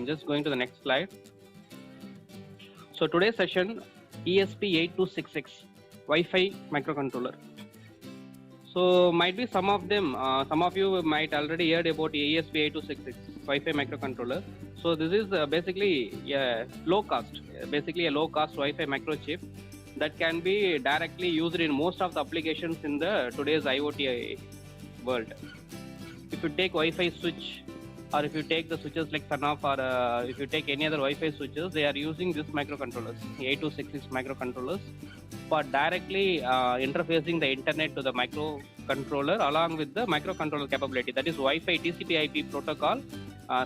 just going to the next slide. So today's session, ESP8266 Wi-Fi microcontroller. So might be some of you might already heard about ESP8266 Wi-Fi microcontroller. So this is basically a low cost Wi-Fi microchip that can be directly used in most of the applications in the today's IoT world. If you take Wi-Fi switch, or if you take the switches like FANOF, or if you take any other Wi-Fi switches, they are using this microcontrollers, 8266 microcontrollers, for directly interfacing the internet to the microcontroller along with the microcontroller capability. That is Wi-Fi TCP/IP protocol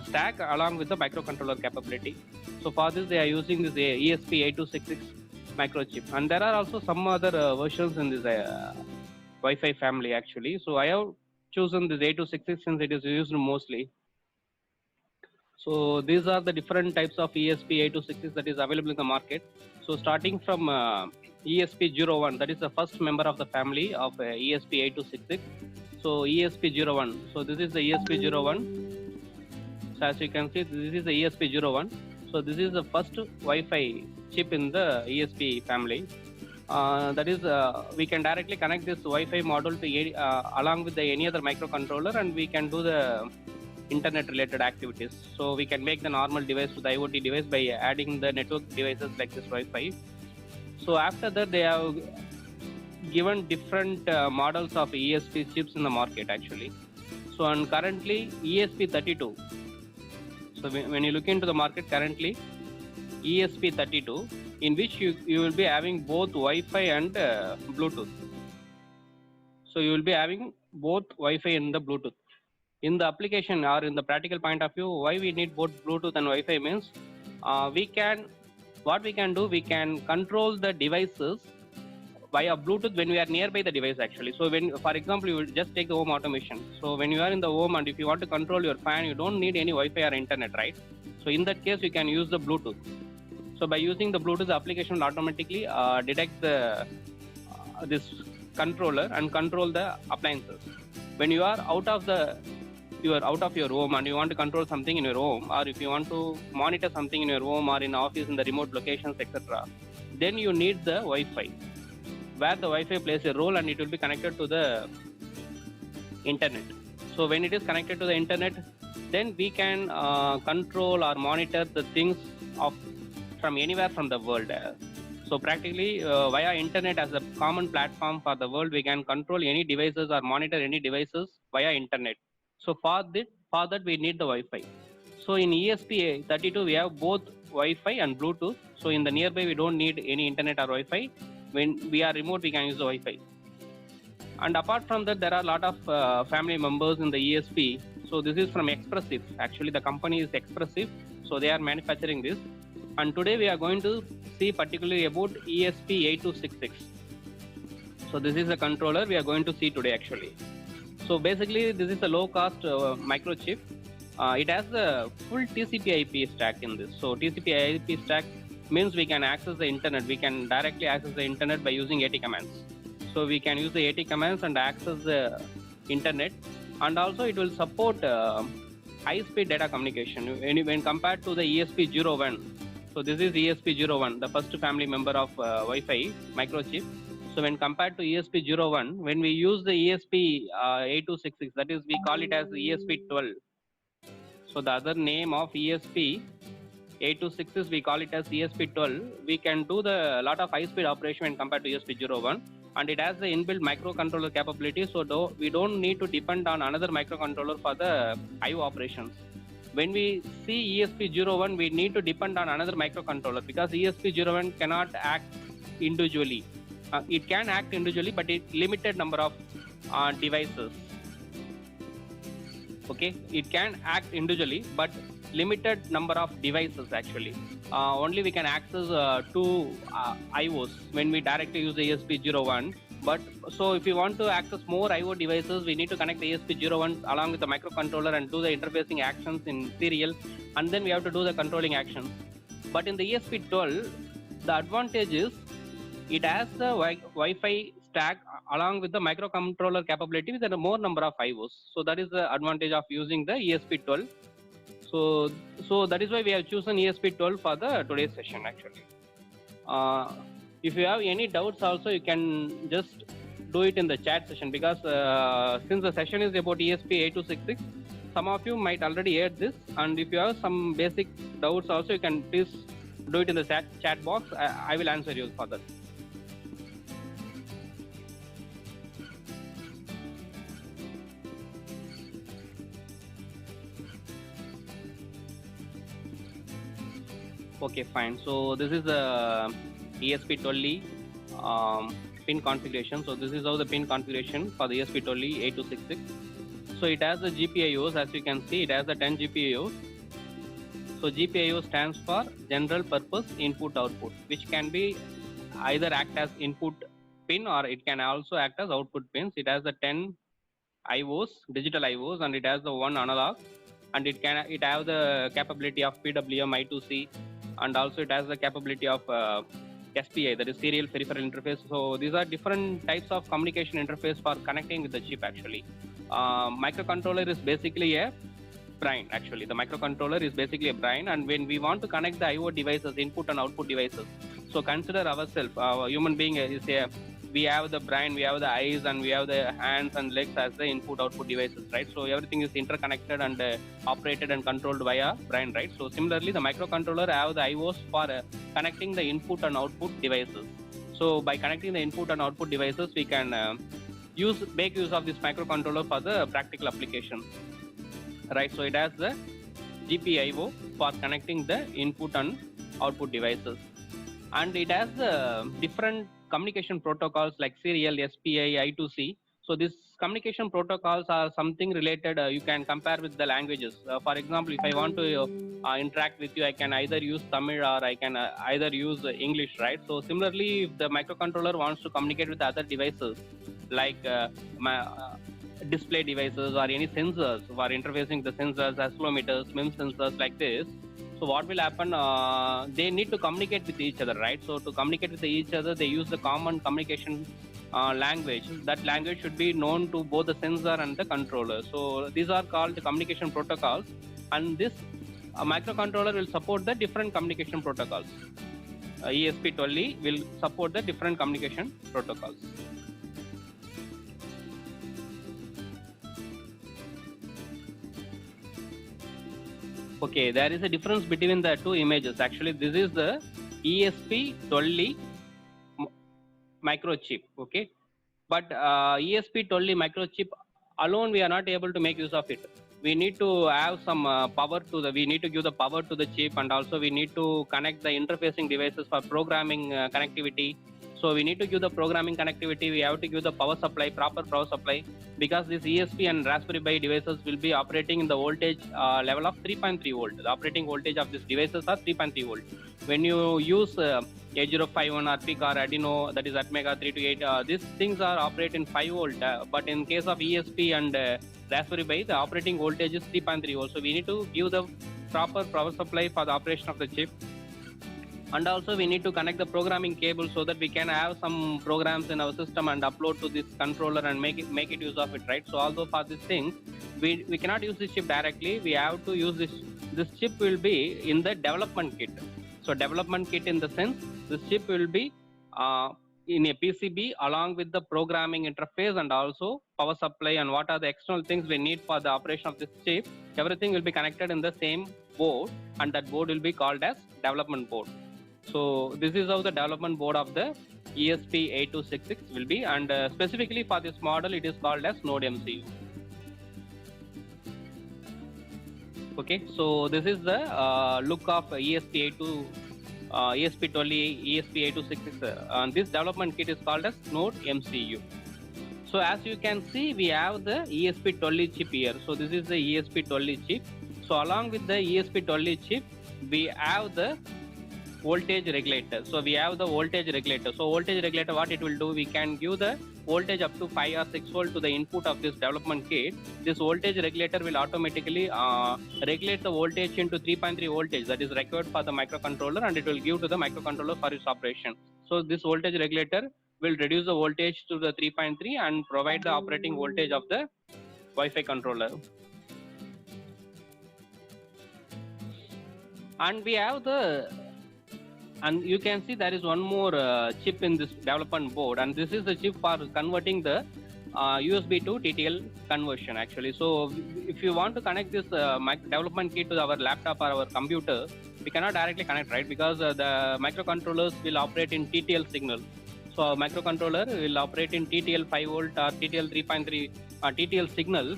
stack along with the microcontroller capability. So for this, they are using this ESP8266 microchip, and there are also some other versions in this Wi-Fi family actually. So I have chosen this 8266 since it is used mostly. So these are the different types of ESP8266 that is available in the market. So starting from ESP01, that is the first member of the family of ESP8266. So ESP01. So this is the ESP01. So as you can see, this is the ESP01. So this is the first Wi-Fi chip in the ESP family. That is, we can directly connect this Wi-Fi module to along with any other microcontroller, and we can do the internet related activities. So we can make the normal device to the IoT device by adding the network devices like this Wi-Fi. So after that, they have given different models of ESP chips in the market actually. So and currently ESP32. So when you look into the market currently, ESP32, in which you will be having both Wi-Fi and Bluetooth. So you will be having both Wi-Fi and the Bluetooth. In the application or in the practical point of view, why we need both Bluetooth and Wi-Fi means we can control the devices via Bluetooth when we are nearby the device actually. So when, for example, you will just take the home automation. So when you are in the home and if you want to control your fan, you don't need any Wi-Fi or internet, right? So in that case, you can use the Bluetooth. So by using the Bluetooth, the application will automatically detect the this controller and control the appliances. When you are out of your home and you want to control something in your home, or if you want to monitor something in your home or in office in the remote locations, etc., then you need the Wi-Fi, where the Wi-Fi plays a role and it will be connected to the internet. So when it is connected to the internet, then we can control or monitor the things from anywhere from the world. So practically via internet as a common platform for the world, we can control any devices or monitor any devices via internet. So for that we need the Wi-Fi. So in ESP32 we have both Wi-Fi and Bluetooth. So in the nearby we don't need any internet or Wi-Fi. When we are remote, we can use the Wi-Fi. And apart from that, there are a lot of family members in the ESP. So this is from Expressive. Actually, the company is Expressive. So they are manufacturing this. And today we are going to see particularly about ESP8266. So this is a controller we are going to see today actually. So basically this is a low cost microchip. It has a full TCP/IP stack in this. So TCP/IP stack means we can access the internet. We can directly access the internet by using AT commands. So we can use the AT commands and access the internet, and also it will support high-speed data communication when compared to the ESP01. So this is ESP01, the first family member of Wi-Fi microchip. So when compared to ESP01, when we use the ESP8266, that is we call it as ESP12. So the other name of ESP8266, we call it as ESP12. We can do the lot of high-speed operation when compared to ESP01, and it has the inbuilt microcontroller capability. So we don't need to depend on another microcontroller for the IO operations. When we see ESP01, we need to depend on another microcontroller because ESP01 cannot act individually. It can act individually, but it's limited number of devices. Okay, it can act individually, but limited number of devices actually. Only we can access two IOs when we directly use the ESP01. But so if you want to access more IO devices, we need to connect the ESP01 along with the microcontroller and do the interfacing actions in serial, and then we have to do the controlling actions. But in the ESP12, the advantage is it has the Wi-Fi stack along with the microcontroller capability with a more number of IOs. So that is the advantage of using the ESP12. So that is why we have chosen ESP12 for the today's session actually. If you have any doubts also, you can just do it in the chat session, because since the session is about ESP8266, some of you might already heard this, and if you have some basic doubts also, you can please do it in the chat box. I will answer you for that. Okay, fine. So this is the ESP12 pin configuration. So this is how the pin configuration for the ESP12 8266. So it has the GPIOs, as you can see, it has the 10 GPIOs. So GPIO stands for General Purpose Input Output, which can be either act as input pin or it can also act as output pins. It has the 10 IOs, digital IOs, and it has the one analog, and it have the capability of PWM I2C, and also it has the capability of SPI, that is serial peripheral interface. So these are different types of communication interface for connecting with the chip actually. Microcontroller is basically a brain actually. The microcontroller is basically a brain, and when we want to connect the IO devices, input and output devices, so consider ourselves, human being is a, we have the brain, we have the eyes, and we have the hands and legs as the input output devices, right? So everything is interconnected and operated and controlled via brain, right? So similarly, the microcontroller have the IOs for connecting the input and output devices. So by connecting the input and output devices, we can make use of this microcontroller for the practical application, right? So it has the GPIO for connecting the input and output devices, and it has different communication protocols like serial, SPI, I2C. So these communication protocols are something related, you can compare with the languages. For example, if I want to interact with you, I can either use Tamil or I can either use English, right? So similarly, if the microcontroller wants to communicate with other devices like display devices or any sensors, for interfacing the sensors, accelerometers, MEMS sensors like this, so what will happen, they need to communicate with each other, right? So to communicate with each other, they use the common communication language. That language should be known to both the sensor and the controller. So these are called the communication protocols, and this microcontroller will support the different communication protocols. ESP12 will support the different communication protocols. Okay, there is a difference between the two images. Actually, this is the ESP12 microchip. Okay, but ESP12 microchip alone, we are not able to make use of it. We need to have some power to the. We need to give the power to the chip, and also we need to connect the interfacing devices for programming connectivity. So we need to give the programming connectivity. We have to give the power supply, proper power supply, because this ESP and Raspberry Pi devices will be operating in the voltage level of 3.3 volt. The operating voltage of these devices are 3.3 volt. When you use 8051 or PIC or Arduino, that is Atmega 328, these things are operate in 5 volt. But in case of ESP and Raspberry Pi, the operating voltage is 3.3 volt. So we need to give the proper power supply for the operation of the chip. And also we need to connect the programming cable so that we can have some programs in our system and upload to this controller and make it use of it, right? So although for this thing, we cannot use this chip directly. We have to use this chip will be in the development kit. So development kit in the sense, this chip will be in a PCB along with the programming interface and also power supply and what are the external things we need for the operation of this chip. Everything will be connected in the same board, and that board will be called as development board. So this is how the development board of the ESP8266 will be, and specifically for this model, it is called as Node MCU. Okay, so this is the look of ESP12 ESP8266, and this development kit is called as Node MCU. So as you can see, we have the ESP12 chip here. So this is the ESP12 chip. So along with the ESP12 chip, we have the voltage regulator. So we have the voltage regulator. So voltage regulator, what it will do, we can give the voltage up to 5 or 6 volt to the input of this development kit. This voltage regulator will automatically regulate the voltage into 3.3 voltage that is required for the microcontroller, and it will give to the microcontroller for its operation. So this voltage regulator will reduce the voltage to the 3.3 and provide the operating voltage of the Wi-Fi controller. And we have and you can see there is one more chip in this development board, and this is the chip for converting the USB to TTL conversion actually. So if you want to connect this development kit to our laptop or our computer, we cannot directly connect, right? Because the microcontrollers will operate in TTL signal. So a microcontroller will operate in TTL 5 volt or TTL 3.3 TTL signal.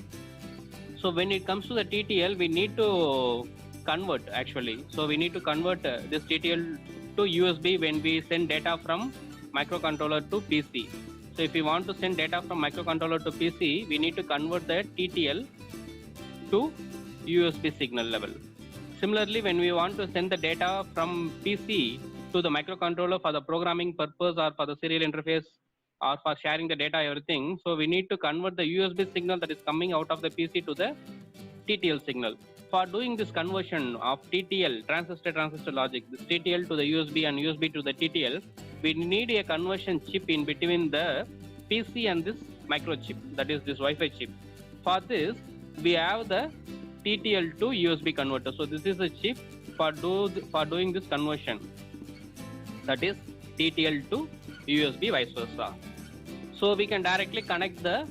So when it comes to the TTL, we need to convert actually. So we need to convert this TTL to USB when we send data from microcontroller to PC. So if you want to send data from microcontroller to PC, we need to convert the TTL to USB signal level. Similarly, when we want to send the data from PC to the microcontroller for the programming purpose or for the serial interface or for sharing the data, everything, so we need to convert the USB signal that is coming out of the PC to the TTL signal. For doing this conversion of TTL, transistor logic, this TTL to the USB and USB to the TTL, we need a conversion chip in between the PC and this microchip, that is this Wi-Fi chip. For this, we have the TTL to USB converter. So this is a chip for doing this conversion, that is TTL to USB, vice versa. So we can directly connect the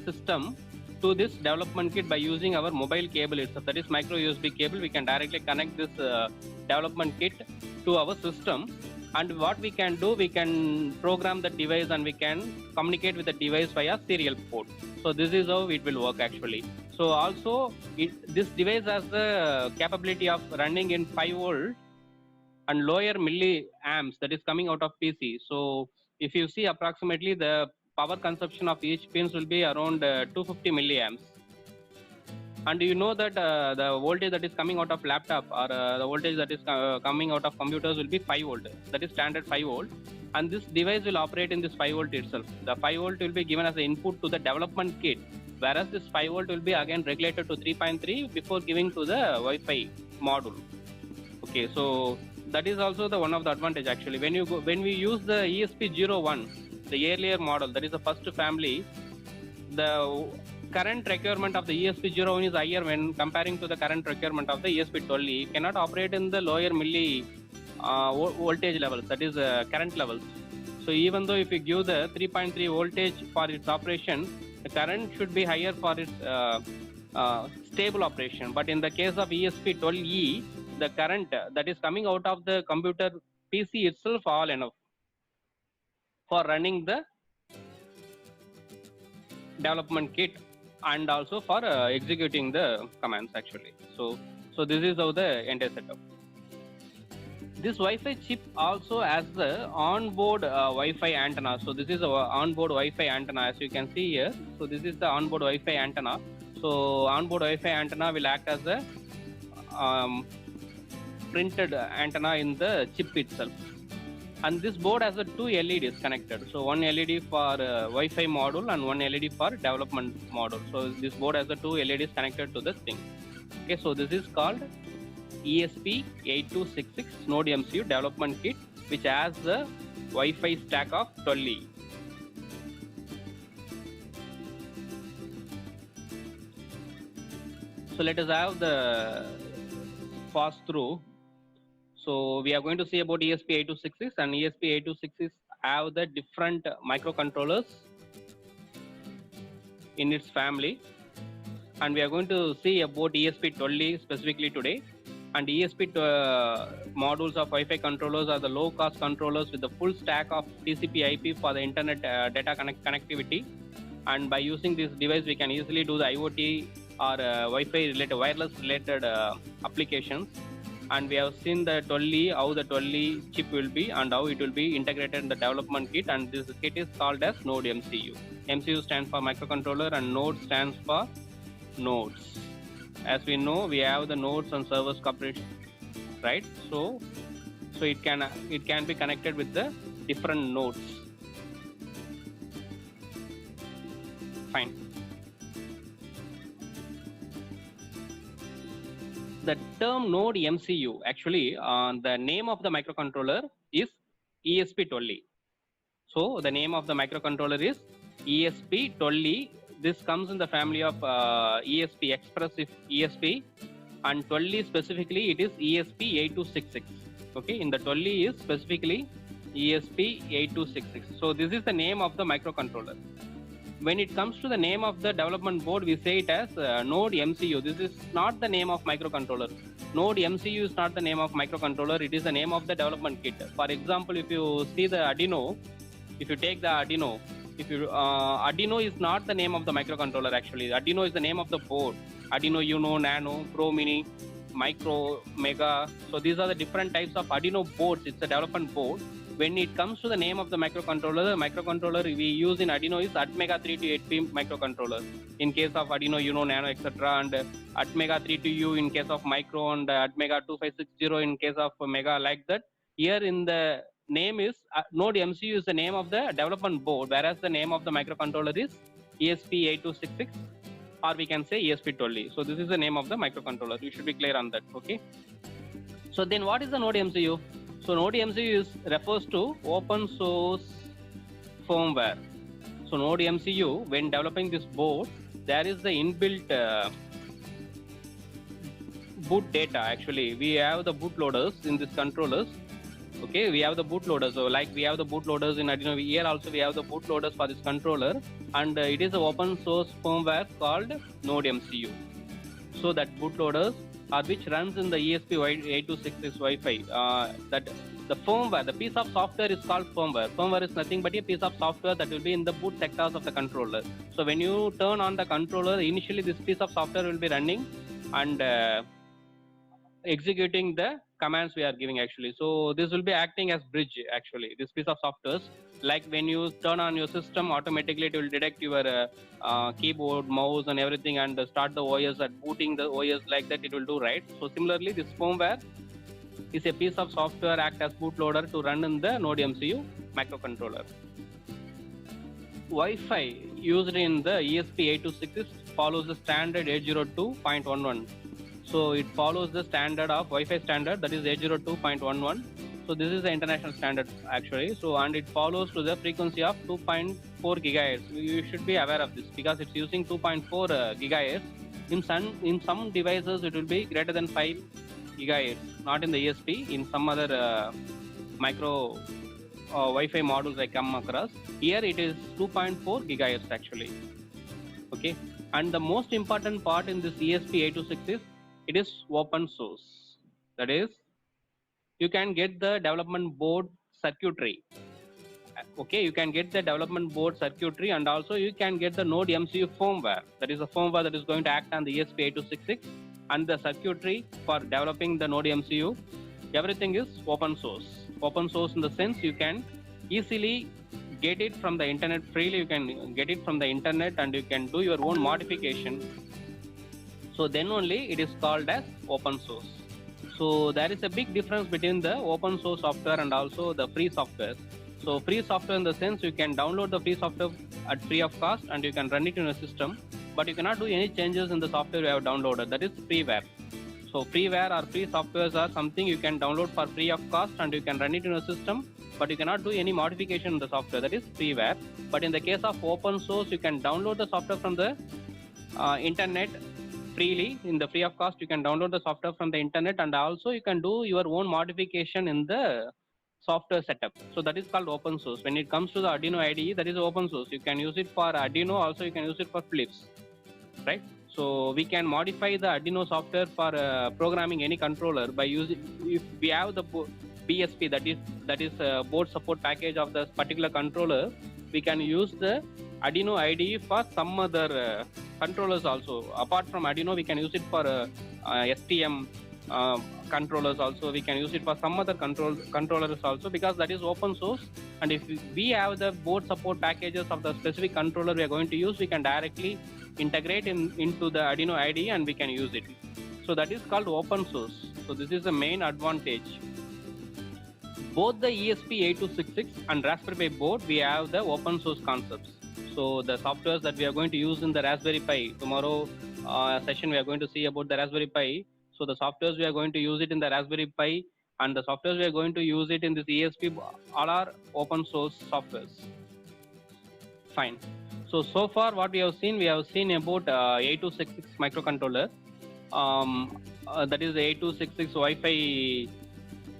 system to this development kit by using our mobile cable itself, that is micro USB cable. We can directly connect this development kit to our system, and what we can do, we can program the device and we can communicate with the device via serial port. So this is how it will work actually. So also this device has the capability of running in 5 volt and lower milliamps that is coming out of PC. So if you see, approximately the power consumption of each pins will be around 250 milliamps. And you know that the voltage that is coming out of laptop or the voltage that is coming out of computers will be 5 volt. That is standard 5 volt. And this device will operate in this 5 volt itself. The 5 volt will be given as an input to the development kit, whereas this 5 volt will be again regulated to 3.3 before giving to the Wi-Fi module. Okay, so that is also the one of the advantage actually. When we use the ESP01, the earlier model, that is the first family, the current requirement of the ESP01 is higher when comparing to the current requirement of the ESP12E. It cannot operate in the lower voltage levels, that is current levels. So even though if you give the 3.3 voltage for its operation, the current should be higher for its stable operation. But in the case of ESP12E, the current that is coming out of the computer PC itself all enough for running the development kit and also for executing the commands actually. So this is how the entire setup. This Wi-Fi chip also has the onboard Wi-Fi antenna. So this is our onboard Wi-Fi antenna, as you can see here. So this is the onboard Wi-Fi antenna. So onboard Wi-Fi antenna will act as a printed antenna in the chip itself. And this board has 2 LEDs connected. So one LED for Wi-Fi module and one LED for development module. So this board has 2 LEDs connected to this thing. Okay, so this is called ESP8266 Node MCU development kit, which has the Wi-Fi stack of 12E. So let us have the pass through. So we are going to see about ESP8266, and ESP8266 have the different microcontrollers in its family, and we are going to see about ESP12E specifically today. And ESP modules of Wi-Fi controllers are the low-cost controllers with the full stack of TCP/IP for the internet data connectivity. And by using this device, we can easily do the IoT or Wi-Fi related, wireless related applications. And we have seen the 12E, how the 12E chip will be and how it will be integrated in the development kit. And this kit is called as Node MCU. MCU stands for microcontroller and Node stands for nodes. As we know, we have the nodes and servers cooperation, right? So it can be connected with the different nodes. Fine. The term Node MCU, actually, the name of the microcontroller is ESP12E. So the name of the microcontroller is ESP12E. This comes in the family of ESP Express ESP, and 12E specifically it is ESP8266. Okay, in the 12E is specifically ESP8266. So this is the name of the microcontroller. When it comes to the name of the development board, we say it as Node MCU. This is not the name of microcontroller. Node MCU is not the name of microcontroller. It is the name of the development kit. For example, if you see the Arduino, if you take the Arduino, Arduino is not the name of the microcontroller actually. Arduino is the name of the board. Arduino Uno, Nano, Pro Mini, Micro, Mega. So these are the different types of Arduino boards. It's a development board. When it comes to the name of the microcontroller we use in Arduino is Atmega 3280P microcontroller. In case of Arduino Uno, Nano, etc., and Atmega 32U in case of Micro, and Atmega 2560 in case of Mega, like that. Here in the name is Node MCU is the name of the development board, whereas the name of the microcontroller is ESP8266, or we can say ESP12E. So this is the name of the microcontroller. You should be clear on that. Okay. So then, what is the Node MCU? So Node MCU refers to open source firmware. So Node MCU, when developing this board, there is the inbuilt boot data. Actually, we have the bootloaders in these controllers. Okay, we have the bootloaders. So like we have the bootloaders in Arduino, here also we have the bootloaders for this controller, and it is an open source firmware called Node MCU. So that bootloaders which runs in the ESP8266 Wi-Fi. That the firmware, the piece of software is called firmware. Firmware is nothing but a piece of software that will be in the boot sectors of the controller. So when you turn on the controller, initially this piece of software will be running and executing the commands we are giving actually. So this will be acting as bridge actually, this piece of software. Like when you turn on your system, automatically it will detect your keyboard, mouse and everything and start the OS and booting the OS, like that it will do, right? So similarly, this firmware is a piece of software act as bootloader to run in the Node MCU microcontroller. Wi-Fi used in the ESP8266 follows the standard 802.11. So it follows the standard of Wi-Fi standard, that is 802.11. So this is the international standard actually. So and it follows to the frequency of 2.4 gigahertz. You should be aware of this because it's using 2.4 gigahertz. In some devices it will be greater than 5 gigahertz, not in the ESP. In some other micro Wi-Fi models I come across, here it is 2.4 gigahertz actually. Okay, and the most important part in this ESP8266 is it is open source. That is, you can get the development board circuitry. Okay, you can get the development board circuitry, and also you can get the Node MCU firmware. That is a firmware that is going to act on the ESP8266, and the circuitry for developing the Node MCU. Everything is open source. Open source in the sense you can easily get it from the internet freely. You can get it from the internet and you can do your own modification. So then only it is called as open source. So there is a big difference between the open source software and also the free software. So free software in the sense you can download the free software at free of cost and you can run it in a system, but you cannot do any changes in the software you have downloaded. That is freeware. So freeware or free softwares are something you can download for free of cost and you can run it in a system, but you cannot do any modification in the software. That is freeware. But in the case of open source, you can download the software from the internet freely. In the free of cost, you can download the software from the internet, and also you can do your own modification in the software setup. So that is called open source. When it comes to the Arduino IDE, that is open source. You can use it for Arduino, also you can use it for Philips, right? So we can modify the Arduino software for programming any controller by using, if we have the BSP, that is board support package of the particular controller, we can use the Arduino IDE for some other controllers also. Apart from Arduino, we can use it for STM controllers also. We can use it for some other controllers also, because that is open source. And if we have the board support packages of the specific controller we are going to use, we can directly integrate into the Arduino IDE and we can use it. So that is called open source. So this is the main advantage. Both the ESP8266 and Raspberry Pi board, we have the open source concepts. So the softwares that we are going to use in the Raspberry Pi, tomorrow session we are going to see about the Raspberry Pi. So the softwares we are going to use it in the Raspberry Pi, and the softwares we are going to use it in this ESP, all are open source softwares. Fine. So far what we have seen about 8266 microcontroller. that is the 8266 Wi-Fi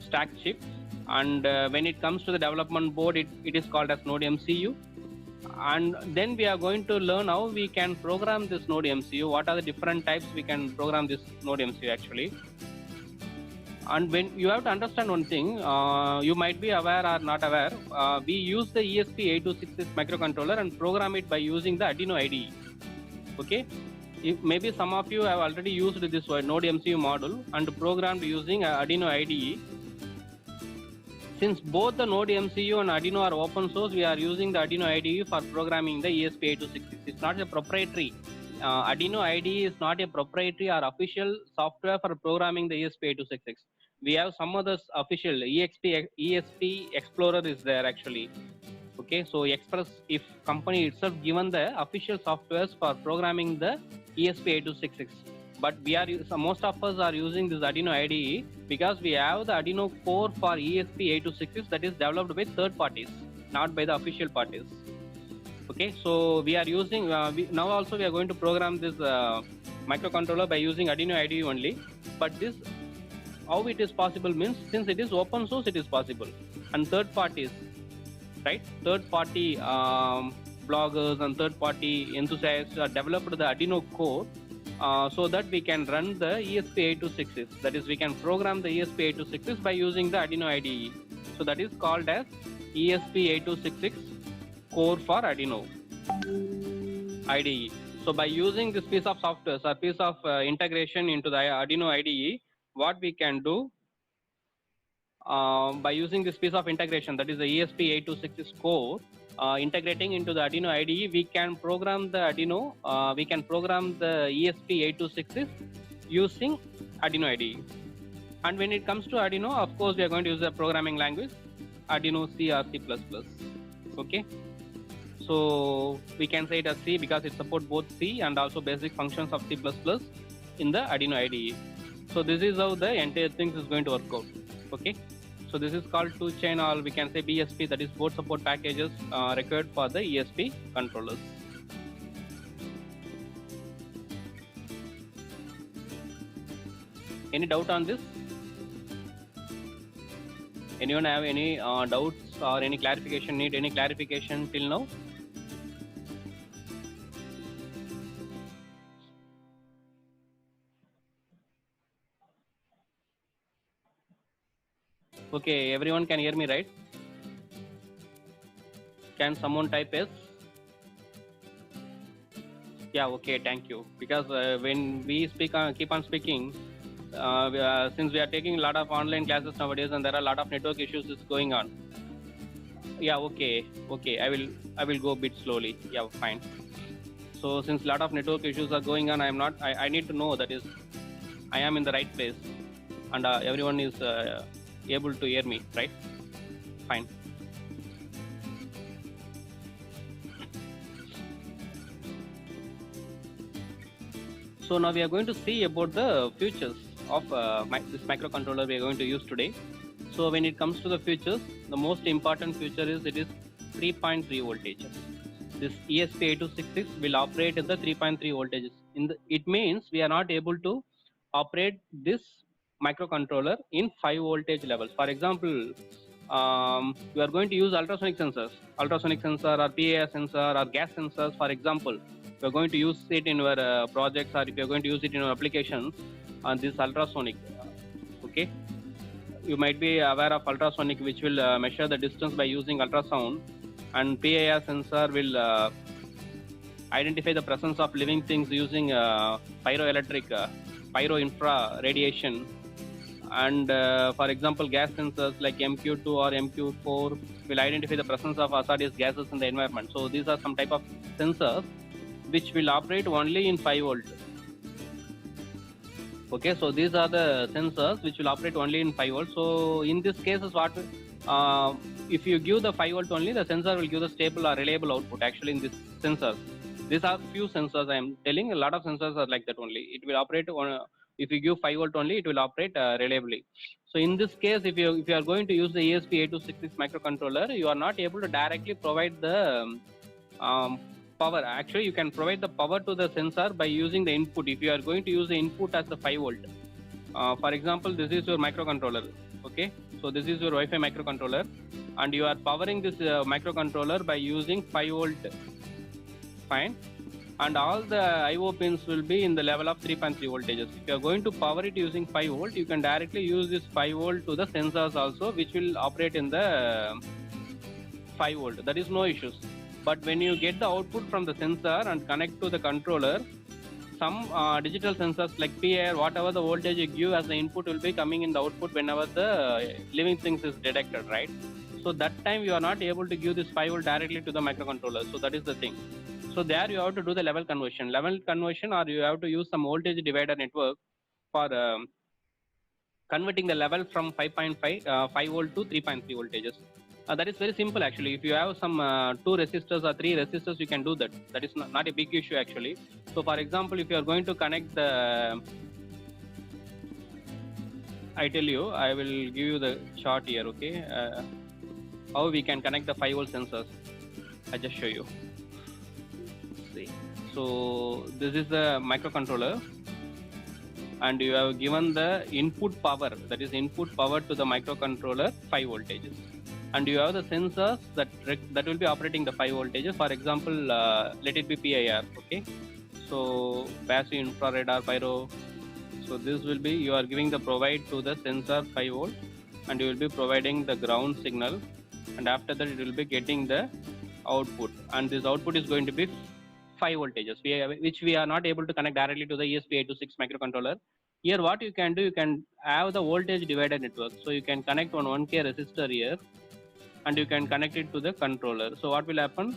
stack chip. And when it comes to the development board, it is called as Node MCU. And then we are going to learn how we can program this Node MCU. What are the different types we can program this Node MCU actually? And when you have to understand one thing, you might be aware or not aware, we use the ESP8266 microcontroller and program it by using the Arduino IDE. Okay, maybe some of you have already used this Node MCU module and programmed using Arduino IDE. Since both the Node MCU and Arduino are open source, we are using the Arduino IDE for programming the ESP8266. It's not a proprietary. Arduino IDE is not a proprietary or official software for programming the ESP8266. We have some other official ESP Explorer is there actually. Okay, so Express, if company itself given the official softwares for programming the ESP8266. But we are, most of us are using this Arduino IDE because we have the Arduino core for ESP8266 that is developed by third parties, not by the official parties. Okay, so we are using, now also we are going to program this microcontroller by using Arduino IDE only. But this, how it is possible means, since it is open source, it is possible. And third parties, right? Third party bloggers and third party enthusiasts are developed the Arduino core so that we can run the ESP8266. That is, we can program the ESP8266 by using the Arduino IDE. So that is called as ESP8266 core for Arduino IDE. So by using this piece of software or piece of integration into the Arduino IDE, what we can do by using this piece of integration, that is the ESP8266 core, integrating into the Arduino IDE, we can program the Arduino, we can program the ESP8266 using Arduino IDE. And when it comes to Arduino, of course, we are going to use the programming language Arduino C or C++. Okay, so we can say it as C because it supports both C and also basic functions of C++ in the Arduino IDE. So this is how the entire thing is going to work out. Okay, so this is called 2-chain, or we can say BSP, that is board support packages required for the ESP controllers. Any doubt on this? Anyone have any doubts or any clarification, need any clarification till now? Okay, everyone can hear me, right? Can someone type yes? Yeah, okay, thank you. Because when we speak, keep on speaking, since we are taking a lot of online classes nowadays and there are a lot of network issues is going on. Yeah, okay, I will go a bit slowly. Yeah, fine. So since a lot of network issues are going on, I need to know that is, I am in the right place and everyone is able to hear me, right? Fine. So now we are going to see about the features of this microcontroller we are going to use today. So when it comes to the features, the most important feature is it is 3.3 voltages. This ESP8266 will operate at the 3.3 voltages. It means we are not able to operate this microcontroller in 5 voltage levels. For example, you are going to use ultrasonic sensor or PIR sensor or gas sensors. For example, you are going to use it in your projects, or if you are going to use it in your applications on this ultrasonic. Okay, you might be aware of ultrasonic, which will measure the distance by using ultrasound, and PIR sensor will identify the presence of living things using pyro-infra radiation. And for example, gas sensors like MQ2 or MQ4 will identify the presence of hazardous gases in the environment. So these are some type of sensors which will operate only in 5 volt. Okay, so these are the sensors which will operate only in 5 volt. So in this case, what if you give the 5 volt only, the sensor will give the stable or reliable output. Actually, in this sensors, these are few sensors I am telling. A lot of sensors are like that only. It will operate on. If you give 5 volt only, it will operate reliably. So in this case, if you are going to use the ESP8266 microcontroller, you are not able to directly provide the power. Actually, you can provide the power to the sensor by using the input. If you are going to use the input as the 5 volt, For example, this is your microcontroller. Okay, so this is your Wi-Fi microcontroller, and you are powering this microcontroller by using 5 volt. Fine, and all the I/O pins will be in the level of 3.3 voltages. If you are going to power it using 5 volt, you can directly use this 5 volt to the sensors also, which will operate in the 5 volt. That is no issues. But when you get the output from the sensor and connect to the controller, some digital sensors like PIR, whatever the voltage you give as the input will be coming in the output whenever the living things is detected, right? So that time you are not able to give this 5 volt directly to the microcontroller. So that is the thing. So there you have to do the level conversion, or you have to use some voltage divider network for converting the level from 5.5 5 volt to 3.3 voltages. That is very simple actually. If you have some 2 resistors or 3 resistors, you can do that. That is not a big issue actually. So for example, if you are going to connect the, I tell you, I will give you the chart here, okay? How we can connect the 5 volt sensors. I just show you. See. So this is the microcontroller, and you have given the input power, that is input power to the microcontroller 5 voltages, and you have the sensors that will be operating the 5 voltages. For example, let it be PIR, okay? So passive infrared or pyro. So this will be, you are giving the provide to the sensor 5 volt, and you will be providing the ground signal, and after that it will be getting the output, and this output is going to be 5 voltages, which we are not able to connect directly to the ESP8266 microcontroller. Here what you can do, you can have the voltage divider network. So you can connect on 1K resistor here, and you can connect it to the controller. So what will happen,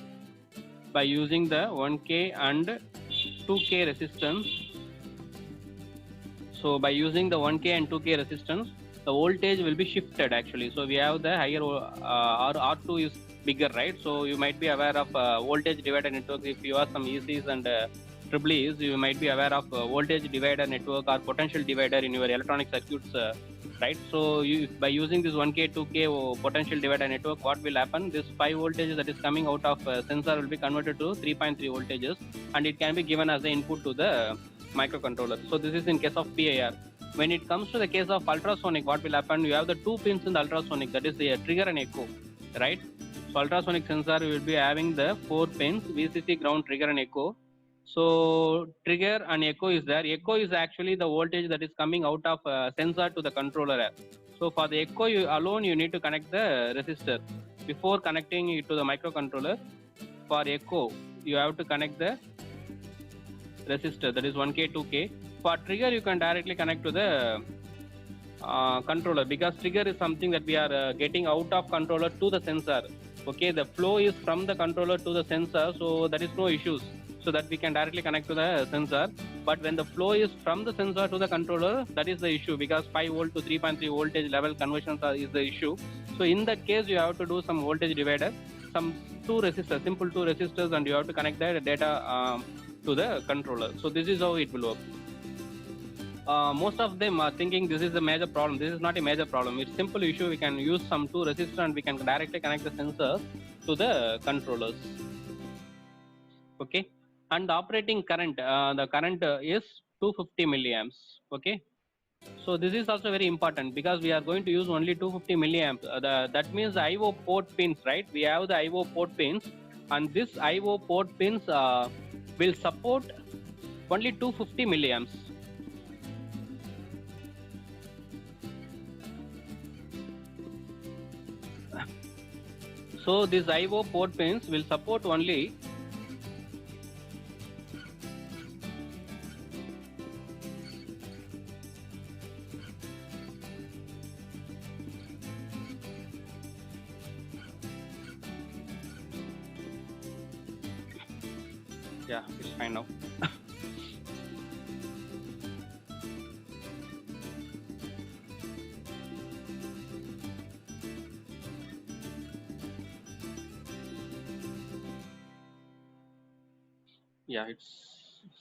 by using the 1K and 2K resistance, so by using the 1K and 2K resistance, the voltage will be shifted actually. So we have the higher R2 is bigger, right? So you might be aware of voltage divider network. If you are some ECs and triple E's, you might be aware of voltage divider network or potential divider in your electronic circuits, right? So you, by using this 1K 2K potential divider network, what will happen, this 5 voltages that is coming out of sensor will be converted to 3.3 voltages, and it can be given as the input to the microcontroller. So this is in case of PIR. When it comes to the case of ultrasonic, what will happen, you have the 2 pins in the ultrasonic, that is the trigger and echo, right? So ultrasonic sensor will be having the 4 pins, VCC, ground, trigger and echo. So trigger and echo is there. Echo is actually the voltage that is coming out of sensor to the controller. So for the echo alone, you need to connect the resistor. Before connecting it to the microcontroller, for echo, you have to connect the resistor, that is 1K 2K. For trigger, you can directly connect to the controller, because trigger is something that we are getting out of controller to the sensor. Okay, the flow is from the controller to the sensor, so that is no issues, so that we can directly connect to the sensor. But when the flow is from the sensor to the controller, that is the issue, because 5 volt to 3.3 voltage level conversions is the issue. So in that case, you have to do some voltage divider, some 2 resistors, simple 2 resistors, and you have to connect the data to the controller. So this is how it will work. Most of them are thinking this is a major problem. This is not a major problem. It's simple issue. We can use some 2 resistors and we can directly connect the sensors to the controllers. Okay, and the operating current, the current is 250 milliamps. Okay, so this is also very important, because we are going to use only 250 milliamps. That means the IO port pins, right? We have the IO port pins, and this IO port pins will support only 250 milliamps. So these IO port pins will support only yeah, it's fine now. Yeah, it's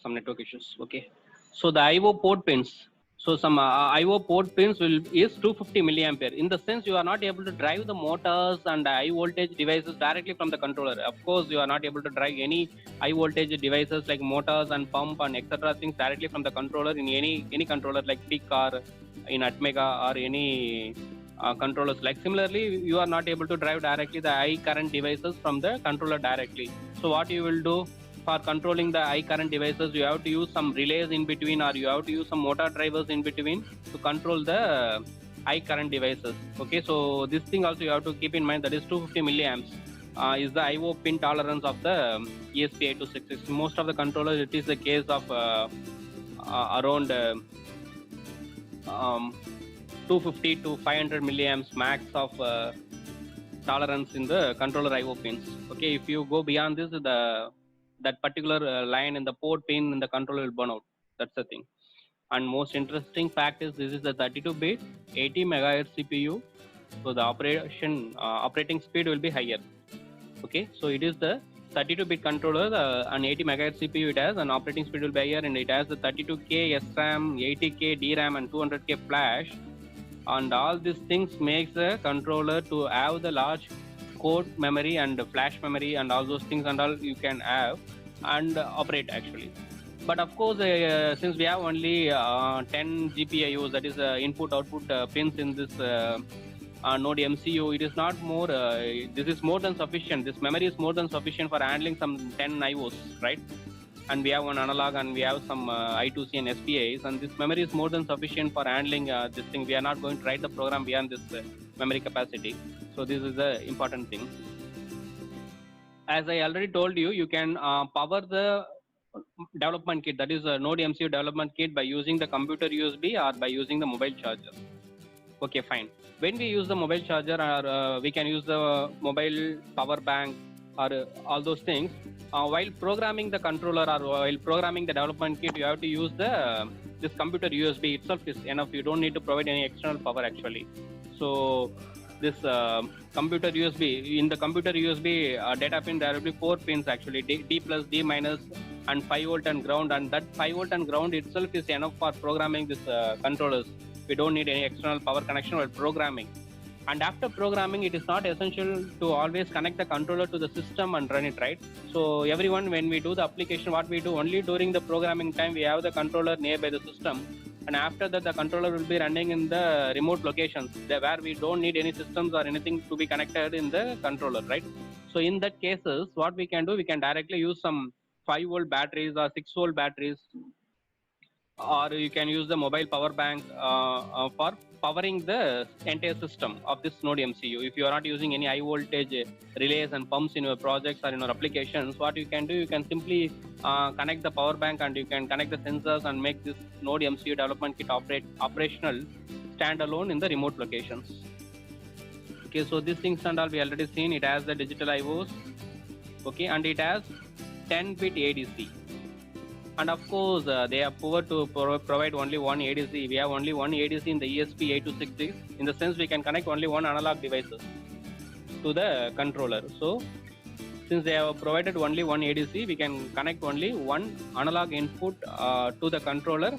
some network issues. Okay, so the IO port pins. So some IO port pins is 250 milliampere. In the sense, you are not able to drive the motors and high voltage devices directly from the controller. Of course, you are not able to drive any high voltage devices like motors and pump and etc. things directly from the controller in any controller like PIC or in Atmega or any controllers. Like similarly, you are not able to drive directly the high current devices from the controller directly. So what you will do? For controlling the high current devices, you have to use some relays in between, or you have to use some motor drivers in between to control the high current devices. Okay, so this thing also you have to keep in mind, that is 250 milliamps is the IO pin tolerance of the ESP8266. Most of the controllers, it is the case of around 250 to 500 milliamps max of tolerance in the controller IO pins. Okay, if you go beyond this, that particular line in the port pin in the controller will burn out. That's the thing. And most interesting fact is this is the 32-bit 80 megahertz CPU, so the operating speed will be higher. Okay, so it is the 32-bit controller, an 80 megahertz CPU it has, and operating speed will be higher, and it has the 32K SRAM, 80K DRAM, and 200K flash, and all these things makes the controller to have the large code memory and flash memory and all those things and all you can have and operate actually. But of course, since we have only 10 GPIOs, that is input output pins in this Node MCU, it is not more. This is more than sufficient. This memory is more than sufficient for handling some 10 IOs, right? And we have one analog and we have some I2C and SPAs, and this memory is more than sufficient for handling this thing. We are not going to write the program beyond this memory capacity. So this is the important thing. As I already told you, you can power the development kit, that is a Node MCU development kit, by using the computer USB or by using the mobile charger. Okay, fine. When we use the mobile charger, or we can use the mobile power bank or all those things, while programming the controller or while programming the development kit, you have to use this computer USB itself is enough. You don't need to provide any external power actually. So this computer USB, in the computer USB data pin, there will be 4 pins actually, D plus, D minus, and 5 volt and ground, and that 5 volt and ground itself is enough for programming this controllers. We don't need any external power connection while programming. And after programming, it is not essential to always connect the controller to the system and run it, right? So everyone, when we do the application, what we do, only during the programming time, we have the controller nearby the system. And after that, the controller will be running in the remote locations where we don't need any systems or anything to be connected in the controller, right? So in that cases, what we can do, we can directly use some 5 volt batteries or 6 volt batteries, or you can use the mobile power bank for powering the entire system of this Node MCU. If you are not using any high voltage relays and pumps in your projects or in your applications, what you can do, you can simply connect the power bank and you can connect the sensors and make this Node MCU development kit operational standalone in the remote locations. Okay, so these things and all we already seen. It has the digital IOs, okay, and it has 10-bit ADC. And of course, they are poor to provide only one ADC. We have only one ADC in the ESP8266. In the sense, we can connect only one analog devices to the controller. So, since they have provided only one ADC, we can connect only one analog input to the controller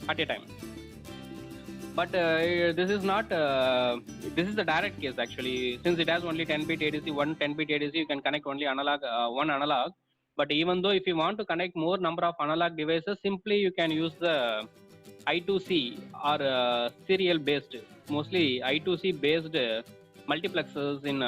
at a time. But this is not. This is the direct case actually. Since it has only 10-bit ADC, one 10-bit ADC, you can connect only analog, one analog. But even though if you want to connect more number of analog devices, simply you can use the I2C or serial based, mostly I2C based multiplexers in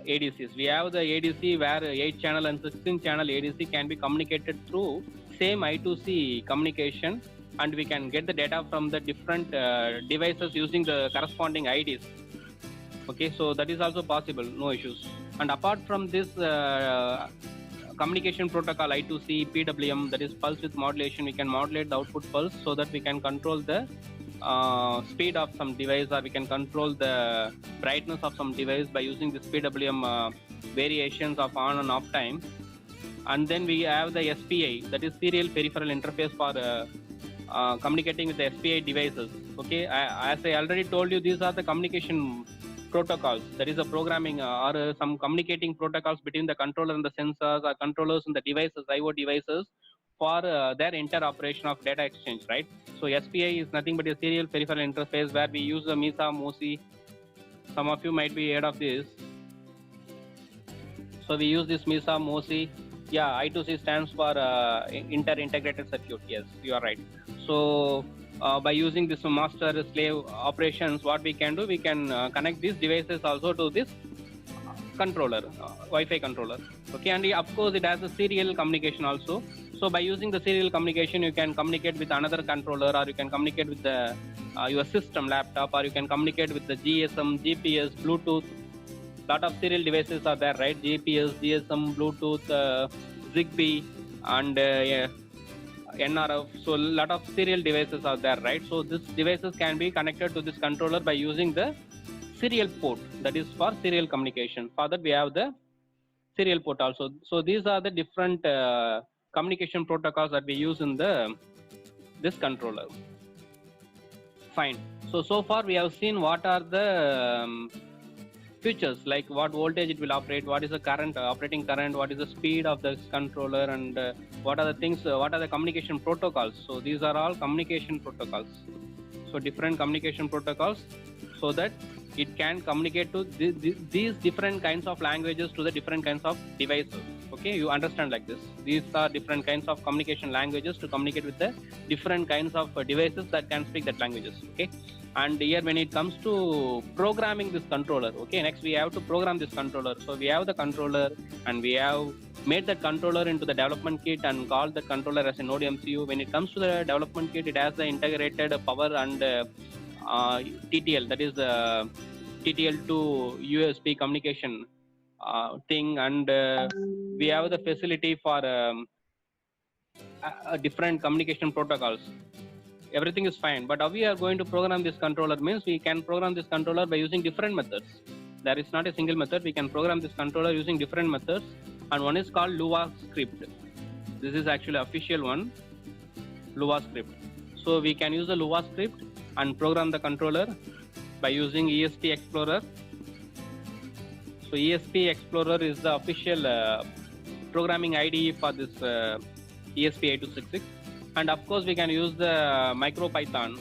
ADCs. We have the ADC where 8 channel and 16 channel ADC can be communicated through same I2C communication, and we can get the data from the different devices using the corresponding IDs. Okay, so that is also possible, no issues. And apart from this communication protocol I2C, PWM, that is pulse width modulation, we can modulate the output pulse so that we can control the speed of some device, or we can control the brightness of some device by using this PWM variations of on and off time. And then we have the SPI, that is serial peripheral interface for communicating with the SPI devices. Okay, as I already told you, these are the communication protocols. There is a programming or some communicating protocols between the controller and the sensors, or controllers and the devices, IO devices, for their interoperation of data exchange, right? So SPI is nothing but a serial peripheral interface where we use the MISA, MOSI. Some of you might be heard of this. So we use this MISA, MOSI. Yeah, I2C stands for inter-integrated circuit. Yes, you are right. So by using this master slave operations, what we can do, we can connect these devices also to this controller, Wi-Fi controller. Okay, and of course it has a serial communication also. So by using the serial communication, you can communicate with another controller, or you can communicate with the your system laptop, or you can communicate with the GSM, GPS, Bluetooth. Lot of serial devices are there, right? GPS, GSM, Bluetooth, Zigbee, and NRF. So a lot of serial devices are there, right? So these devices can be connected to this controller by using the serial port, that is for serial communication. For that we have the serial port also. So these are the different communication protocols that we use in this controller. Fine. So far we have seen what are the features, like what voltage it will operate, what is the current, operating current, what is the speed of this controller, and what are the things, what are the communication protocols. So these are all communication protocols. So different communication protocols, so that it can communicate to these different kinds of languages to the different kinds of devices. Okay, you understand like this. These are different kinds of communication languages to communicate with the different kinds of devices that can speak that languages. Okay, and here when it comes to programming this controller, okay, next we have to program this controller. So we have the controller, and we have made that controller into the development kit and called the controller as a node MCU. When it comes to the development kit, it has the integrated power and TTL, that is TTL to USB communication thing, and we have the facility for different communication protocols. Everything is fine, but how we are going to program this controller means we can program this controller by using different methods. There is not a single method. We can program this controller using different methods, and one is called Lua script. This is actually official one, Lua script. So we can use the Lua script and program the controller by using ESP Explorer. So ESP Explorer is the official programming IDE for this ESP8266, and of course we can use the MicroPython.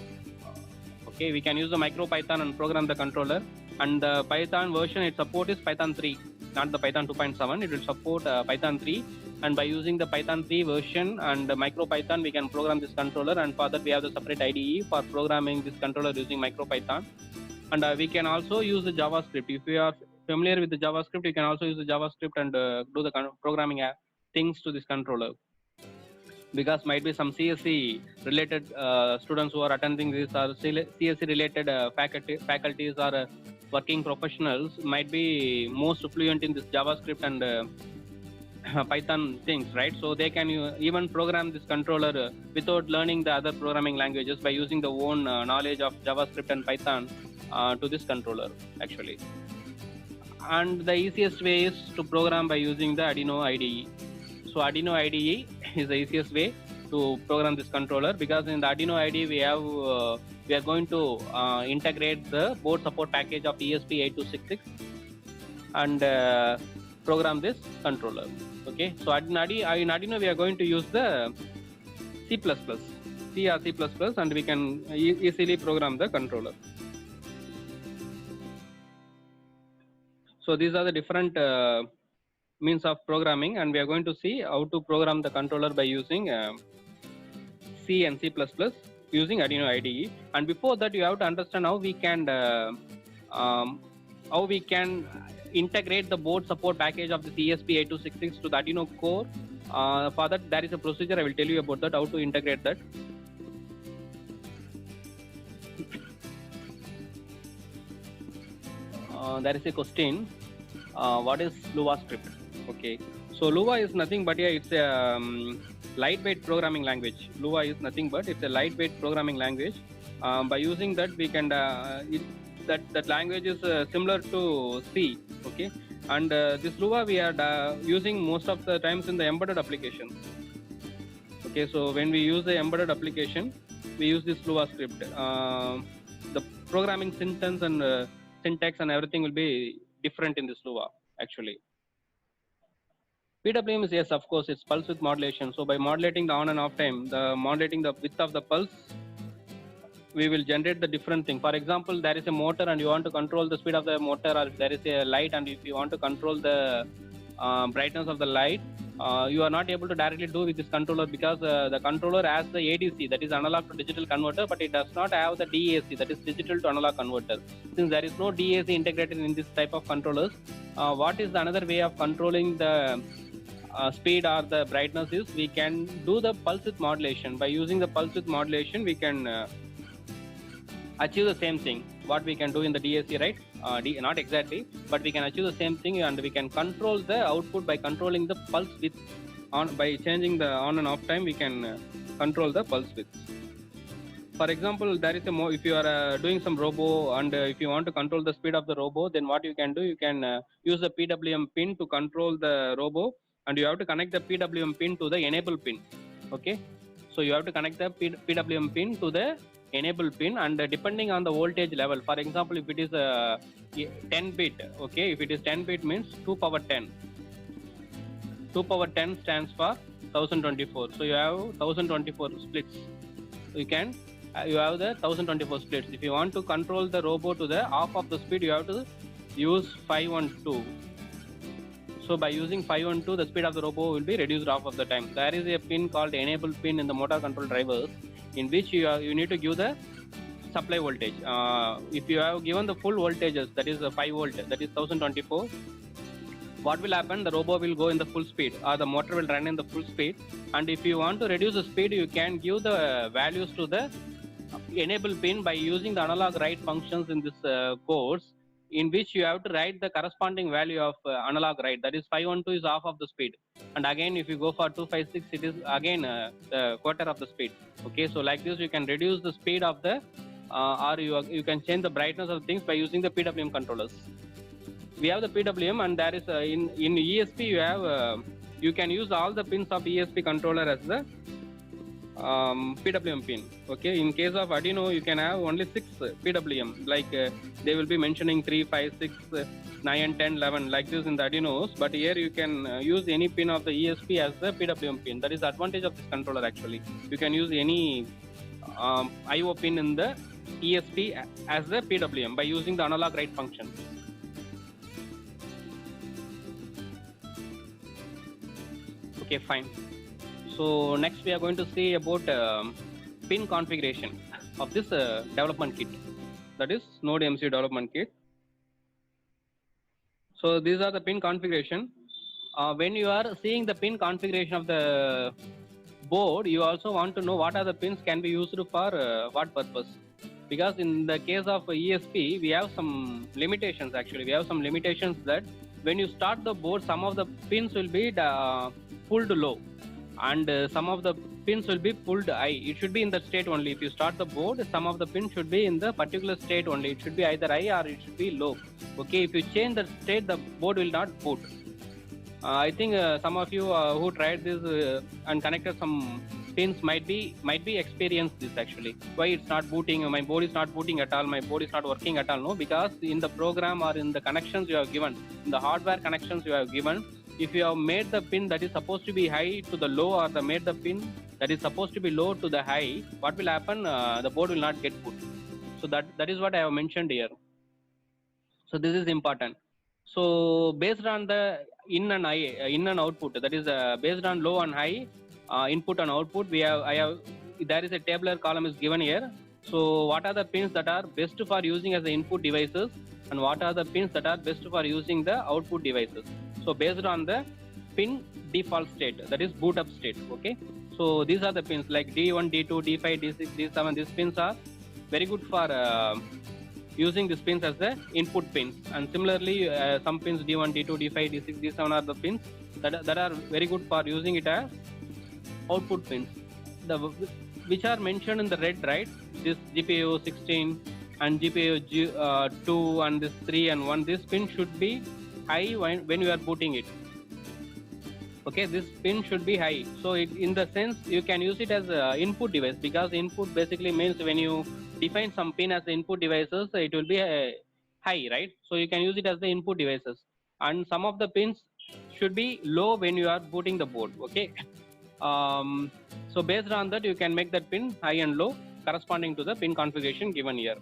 Okay, we can use the MicroPython and program the controller, and the Python version it supports is Python 3, not the Python 2.7. It will support Python 3, and by using the Python 3 version and the MicroPython, we can program this controller, and for that we have the separate IDE for programming this controller using MicroPython. And we can also use the JavaScript. If you are familiar with the JavaScript, you can also use the JavaScript and do the programming things to this controller. Because might be some CSE related students who are attending this, or CSE related faculties or working professionals might be most fluent in this JavaScript and Python things, right? So they can even program this controller without learning the other programming languages by using the own knowledge of JavaScript and Python to this controller actually. And the easiest way is to program by using the Arduino IDE. So Arduino IDE is the easiest way to program this controller, because in the Arduino IDE we are going to integrate the board support package of ESP8266 and program this controller. Okay, so in Arduino we are going to use the C or C++, and we can easily program the controller. So these are the different means of programming, and we are going to see how to program the controller by using C and C++ using Arduino IDE. And before that, you have to understand how we can integrate the board support package of the ESP8266 to the Arduino core. For that, there is a procedure. I will tell you about that, how to integrate that. There is a question. What is Lua script? Okay, so Lua is nothing but it's a lightweight programming language. Lua is nothing but it's a lightweight programming language. By using that, we can that language is similar to C. Okay, and this Lua we are using most of the times in the embedded applications. Okay, so when we use the embedded application, we use this Lua script. The programming syntax and everything will be different in this Lua actually. PWM is, yes, of course, it's pulse width modulation. So by modulating the on and off time, the modulating the width of the pulse, we will generate the different thing. For example, there is a motor and you want to control the speed of the motor, or if there is a light and if you want to control the brightness of the light, you are not able to directly do with this controller, because the controller has the ADC, that is analog to digital converter, but it does not have the DAC, that is digital to analog converter. Since there is no DAC integrated in this type of controllers, what is another way of controlling the speed or the brightness is we can do the pulse width modulation. By using the pulse width modulation, we can achieve the same thing what we can do in the DAC, right? Not exactly, but we can achieve the same thing, and we can control the output by controlling the pulse width. By changing the on and off time, we can control the pulse width. For example, there is a if you are doing some robo, and if you want to control the speed of the robo, then what you can do, you can use the PWM pin to control the robo, and you have to connect the PWM pin to the enable pin. Okay, so you have to connect the PWM pin to the enable pin, and depending on the voltage level, for example, if it is a 10 bit, okay, if it is 10 bit means 2 power 10. 2 power 10 stands for 1024. So you have 1024 splits. You can you have the 1024 splits. If you want to control the robo to the half of the speed, you have to use 512. So by using 512, the speed of the robo will be reduced half of the time. There is a pin called enable pin in the motor control drivers, in which you need to give the supply voltage. If you have given the full voltages, that is 5 volt, that is 1024, what will happen? The robo will go in the full speed, or the motor will run in the full speed. And if you want to reduce the speed, you can give the values to the enable pin by using the analog write functions in this course, in which you have to write the corresponding value of analog write, that is 512 is half of the speed, and again if you go for 256, it is again the quarter of the speed. Okay, so like this you can reduce the speed of the or you can change the brightness of things by using the PWM controllers. We have the PWM, and there is in ESP you have you can use all the pins of ESP controller as the PWM pin. Okay, in case of Arduino, you can have only 6 PWM, like they will be mentioning 3, 5, 6, 9, 10, 11 like this in the Arduinos, but here you can use any pin of the ESP as the PWM pin. That is the advantage of this controller actually. You can use any IO pin in the ESP as the PWM by using the analog write function. Okay, fine. So next we are going to see about pin configuration of this development kit, that is Node MCU development kit. So these are the pin configuration. When you are seeing the pin configuration of the board, you also want to know what are the pins can be used for what purpose. Because in the case of ESP, we have some limitations actually. We have some limitations that when you start the board, some of the pins will be pulled low, and some of the pins will be pulled high. It should be in that state only. If you start the board, some of the pins should be in the particular state only. It should be either high or it should be low. Okay, if you change the state, the board will not boot. I think some of you who tried this and connected some pins might be experienced this actually. Why it's not booting? My board is not booting at all. My board is not working at all. No, because in the program or in the connections you have given, in the hardware connections you have given, if you have made the pin that is supposed to be high to the low, or made the pin that is supposed to be low to the high, what will happen? The board will not get boot. So that is what I have mentioned here. So this is important. So based on the in and output, that is based on low and high input and output, there is a tabular column is given here. So what are the pins that are best for using as the input devices, and what are the pins that are best for using the output devices? So based on the pin default state, that is boot up state. Okay, so these are the pins like D1, D2, D5, D6, D7. These pins are very good for using these pins as the input pins, and similarly some pins D1, D2, D5, D6, D7 are the pins that are very good for using it as output pins, which are mentioned in the red, right? This GPIO 16 and GPIO 2 and this 3 and 1. This pin should be high when you are booting it. Okay, this pin should be high. So in the sense you can use it as an input device, because input basically means when you define some pin as the input devices, it will be high, right? So you can use it as the input devices. And some of the pins should be low when you are booting the board. Okay. So based on that, you can make that pin high and low corresponding to the pin configuration given here.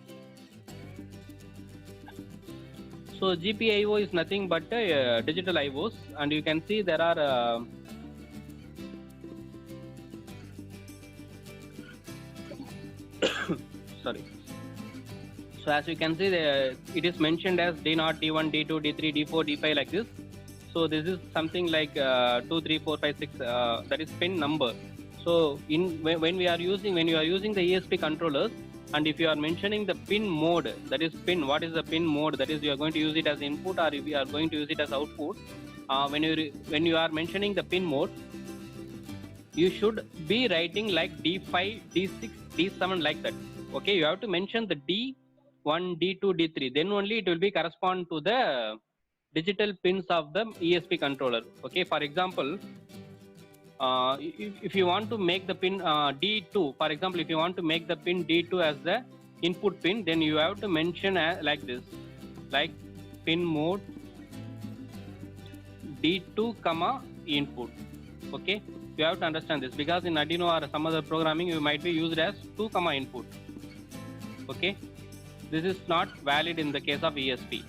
So GPIO is nothing but digital IOs, and you can see there are sorry. So as you can see, it is mentioned as D0, D1, D2, D3, D4, D5 like this. So this is something like 2, 3, 4, 5, 6. That is pin number. So when you are using the ESP controllers, and if you are mentioning the pin mode, that is pin. What is the pin mode? That is, you are going to use it as input, or if you are going to use it as output. When you are mentioning the pin mode, you should be writing like D5, D6, D7 like that. Okay, you have to mention the D1, D2, D3. Then only it will be correspond to the digital pins of the ESP controller. Okay, for example, if you want to make the pin D2, for example, if you want to make the pin D2 as the input pin, then you have to mention like this, like pin mode D2 comma input. Okay, you have to understand this, because in Arduino or some other programming you might be used as 2 comma input. Okay, this is not valid in the case of ESP.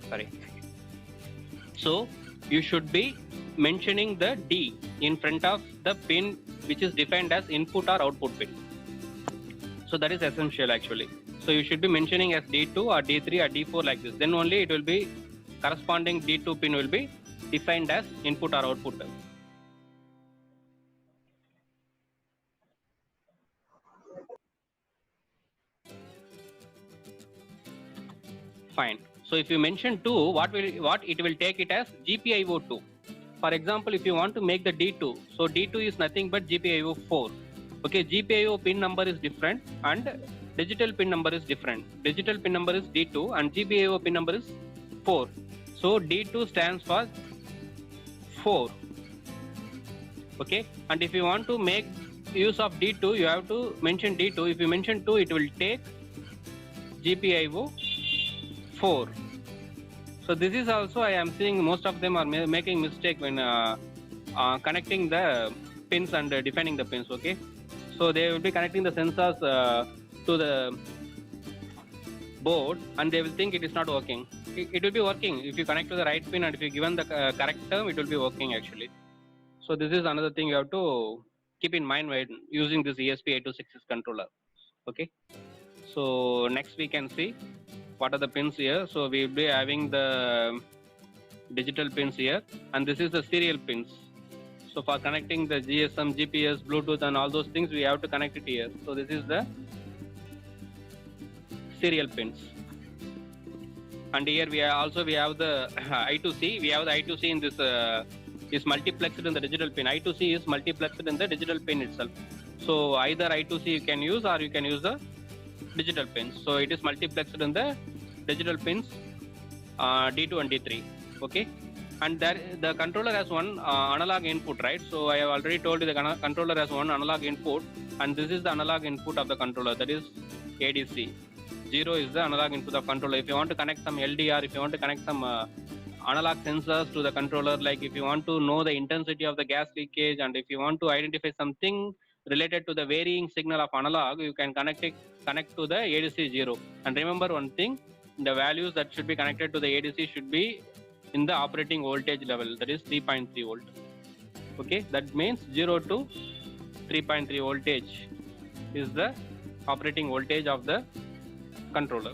Sorry. So you should be mentioning the D in front of the pin which is defined as input or output pin. So that is essential actually. So you should be mentioning as D2 or D3 or D4 like this. Then only it will be corresponding D2 pin will be defined as input or output. Fine. So if you mention 2, what it will take it as GPIO 2. For example, if you want to make the D2, so D2 is nothing but GPIO 4. Okay, GPIO pin number is different and digital pin number is different. Digital pin number is D2 and GPIO pin number is 4. So D2 stands for 4. Okay, and if you want to make use of D2, you have to mention D2. If you mention 2, it will take GPIO 4. So this is also, I am seeing most of them are making mistake when connecting the pins and defining the pins. Okay, so they will be connecting the sensors to the board, and they will think it is not working. It will be working if you connect to the right pin, and if you given the correct term, it will be working actually. So this is another thing you have to keep in mind when using this ESP8266 controller. Okay, so next we can see what are the pins here. So we will be having the digital pins here, and this is the serial pins. So for connecting the GSM, GPS, Bluetooth and all those things, we have to connect it here. So this is the serial pins. And here we have the I2C. We have the I2C in this is multiplexed in the digital pin. I2C is multiplexed in the digital pin itself. So either I2C you can use, or you can use the digital pins. So it is multiplexed in the digital pins D2 and D3. Okay, and the controller has one analog input, right? So I have already told you the controller has one analog input, and this is the analog input of the controller, that is ADC. 0 is the analog input of controller. If you want to connect some LDR, if you want to connect some analog sensors to the controller, like if you want to know the intensity of the gas leakage, and if you want to identify something related to the varying signal of analog, you can connect to the ADC 0. And remember one thing, the values that should be connected to the ADC should be in the operating voltage level, that is 3.3 volt. Okay, that means 0 to 3.3 voltage is the operating voltage of the controller.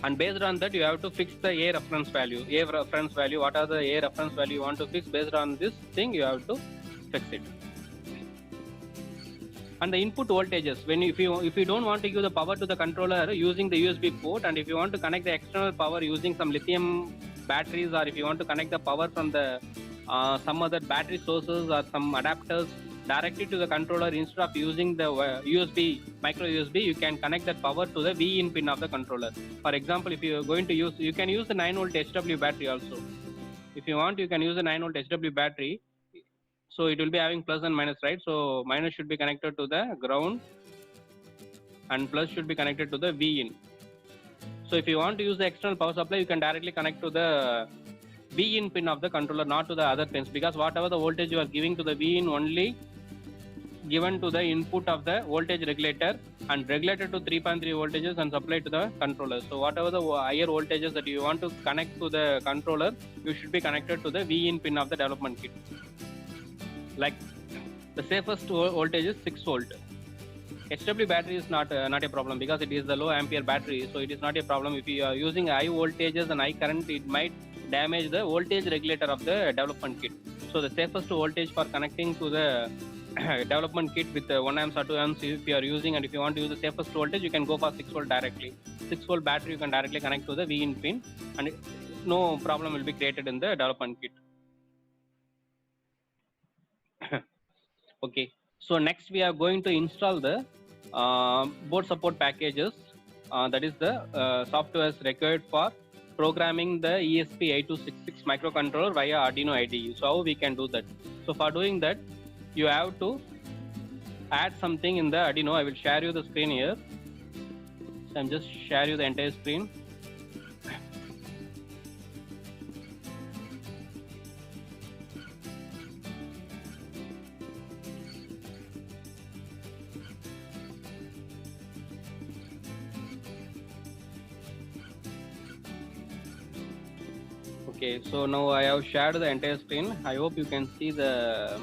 And based on that, you have to fix the A reference value. A reference value, what are the A reference value you want to fix? Based on this thing, you have to fix it. And the input voltages, if you don't want to give the power to the controller using the USB port, and if you want to connect the external power using some lithium batteries, or if you want to connect the power from the some other battery sources or some adapters directly to the controller, instead of using the USB, micro USB, you can connect that power to the V-in pin of the controller. For example, if you are going to use, you can use the 9 volt HW battery also. If you want, you can use the 9 volt HW battery. So it will be having plus and minus, right? So minus should be connected to the ground, and plus should be connected to the V in. So if you want to use the external power supply, you can directly connect to the V in pin of the controller, not to the other pins, because whatever the voltage you are giving to the V in only given to the input of the voltage regulator and regulated to 3.3 voltages and supplied to the controller. So whatever the higher voltages that you want to connect to the controller, you should be connected to the V in pin of the development kit. Like the safest voltage is 6 volt. HW battery is not a problem because it is the low ampere battery, so it is not a problem. If you are using high voltages and high current, it might damage the voltage regulator of the development kit. So the safest voltage for connecting to the development kit with 1 amps or 2 amps, if you are using, and if you want to use the safest voltage, you can go for 6 volt directly. 6 volt battery you can directly connect to the V in pin, and no problem will be created in the development kit. Okay, so next we are going to install the board support packages, that is the softwares required for programming the ESP8266 microcontroller via Arduino IDE. So how we can do that? So for doing that, you have to add something in the Arduino. I will share you the screen here. So I'm just share you the entire screen. Okay, so now I have shared the entire screen. I hope you can see the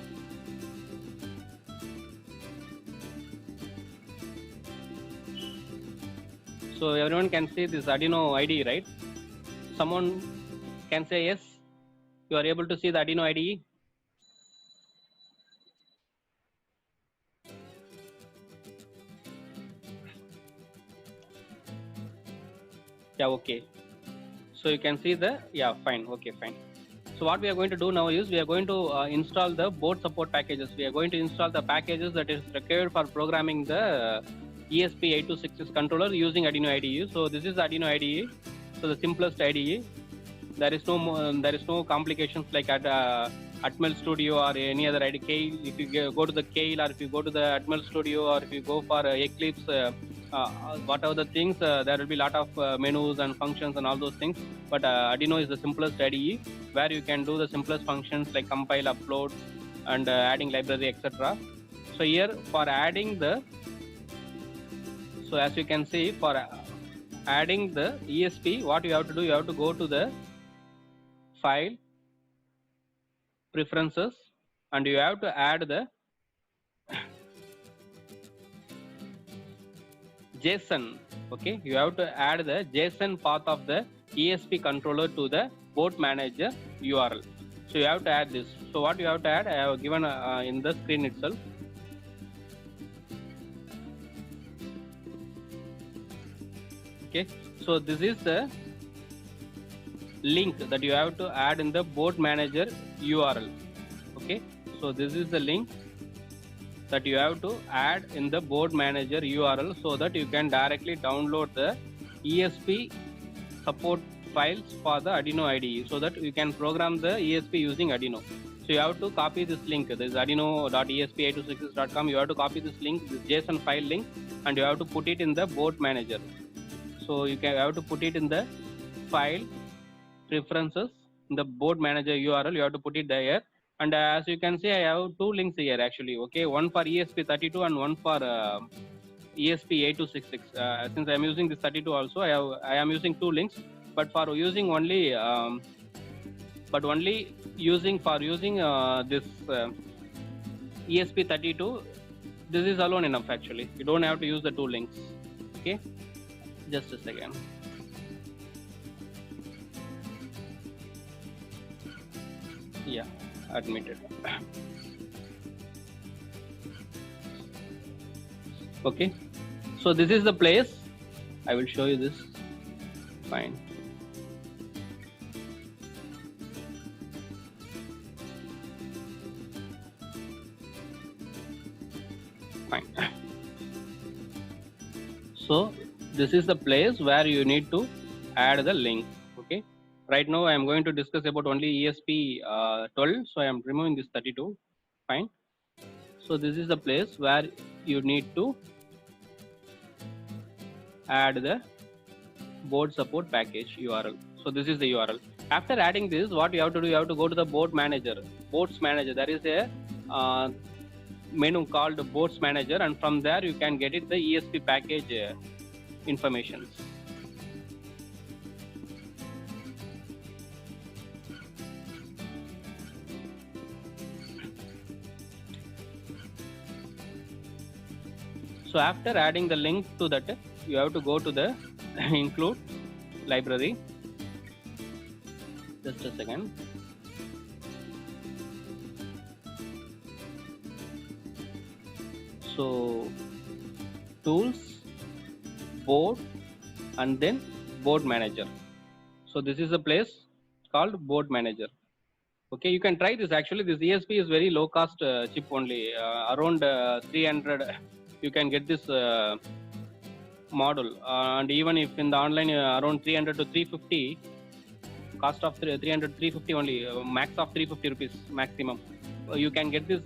so everyone can see this Arduino IDE, right? Someone can say yes. You are able to see the Arduino IDE. Yeah, okay. So you can see the, yeah, fine, okay, fine. So what we are going to do now is we are going to install the board support packages. We are going to install the packages that is required for programming the ESP8266 controller using Arduino IDE. So this is Arduino IDE. So the simplest IDE. There is no complications like at Atmel Studio or any other IDE. If you go to the Keil, or if you go to the Atmel Studio, or if you go for Eclipse, whatever the things, there will be a lot of menus and functions and all those things. But Arduino is the simplest IDE where you can do the simplest functions like compile, upload, and adding library, etc. So here for adding the, so as you can see, for adding the ESP, what you have to do, you have to go to the file, preferences, and you have to add the JSON. Okay, you have to add the JSON path of the ESP controller to the board manager URL. So you have to add this. So what you have to add, I have given in the screen itself. Okay, so this is the link that you have to add in the board manager URL. Okay, so this is the link that you have to add in the board manager URL so that you can directly download the ESP support files for the Arduino IDE, so that you can program the ESP using Arduino. So you have to copy this link. This is arduino.esp8266.com. You have to copy this link, this JSON file link, and you have to put it in the board manager. So you have to put it in the file, preferences, in the board manager URL. You have to put it there. And as you can see, I have two links here actually. Okay, one for ESP32 and one for ESP8266. Since I am using this 32 also, I am using two links. But for using only, this ESP32, this is alone enough actually. You don't have to use the two links. Okay, just a second. Yeah, admitted. Okay, so this is the place. I will show you this. Fine. Fine. So this is the place where you need to add the link. Okay. Right now I am going to discuss about only ESP12. So I am removing this 32. Fine. So this is the place where you need to add the board support package URL. So this is the URL. After adding this, what you have to do, you have to go to the board manager, boards manager. There is a menu called boards manager, and from there you can get it the ESP package information. So after adding the link to that, you have to go to the include library. Just a second. So tools, board, and then board manager. So this is a place called board manager. Okay, you can try this. Actually, this ESP is very low cost chip only, around 300. You can get this model, and even if in the online around 300 to 350, cost of 300 350 only, max of 350 rupees maximum. You can get this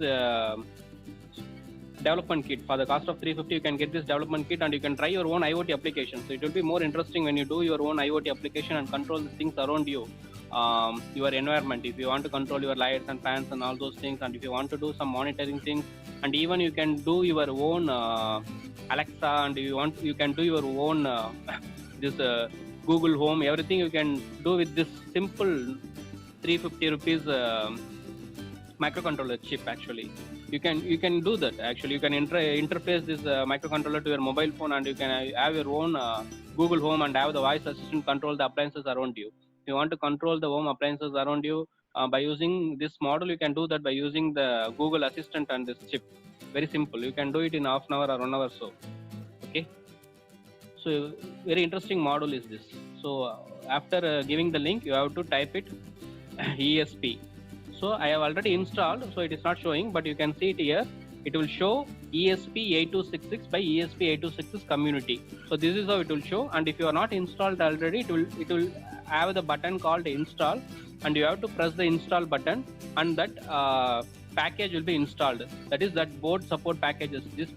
development kit. For the cost of 350, you can get this development kit, and you can try your own IoT application. So it will be more interesting when you do your own IoT application and control the things around you, your environment. If you want to control your lights and fans and all those things, and if you want to do some monitoring things, and even you can do your own Alexa, and you can do your own this Google Home. Everything you can do with this simple 350 rupees microcontroller chip. Actually, you can do that. Actually, you can interface this microcontroller to your mobile phone, and you can have your own Google Home and have the voice assistant control the appliances around you. If you want to control the home appliances around you by using this model, you can do that by using the Google Assistant and this chip. Very simple. You can do it in half an hour or 1 hour. So, okay. So very interesting model is this. So after giving the link, you have to type it ESP. So I have already installed, so it is not showing, but you can see it here. It will show ESP8266 by ESP8266 community. So this is how it will show. And if you are not installed already, it will have the button called install, and you have to press the install button, and that package will be installed. That is that board support packages. These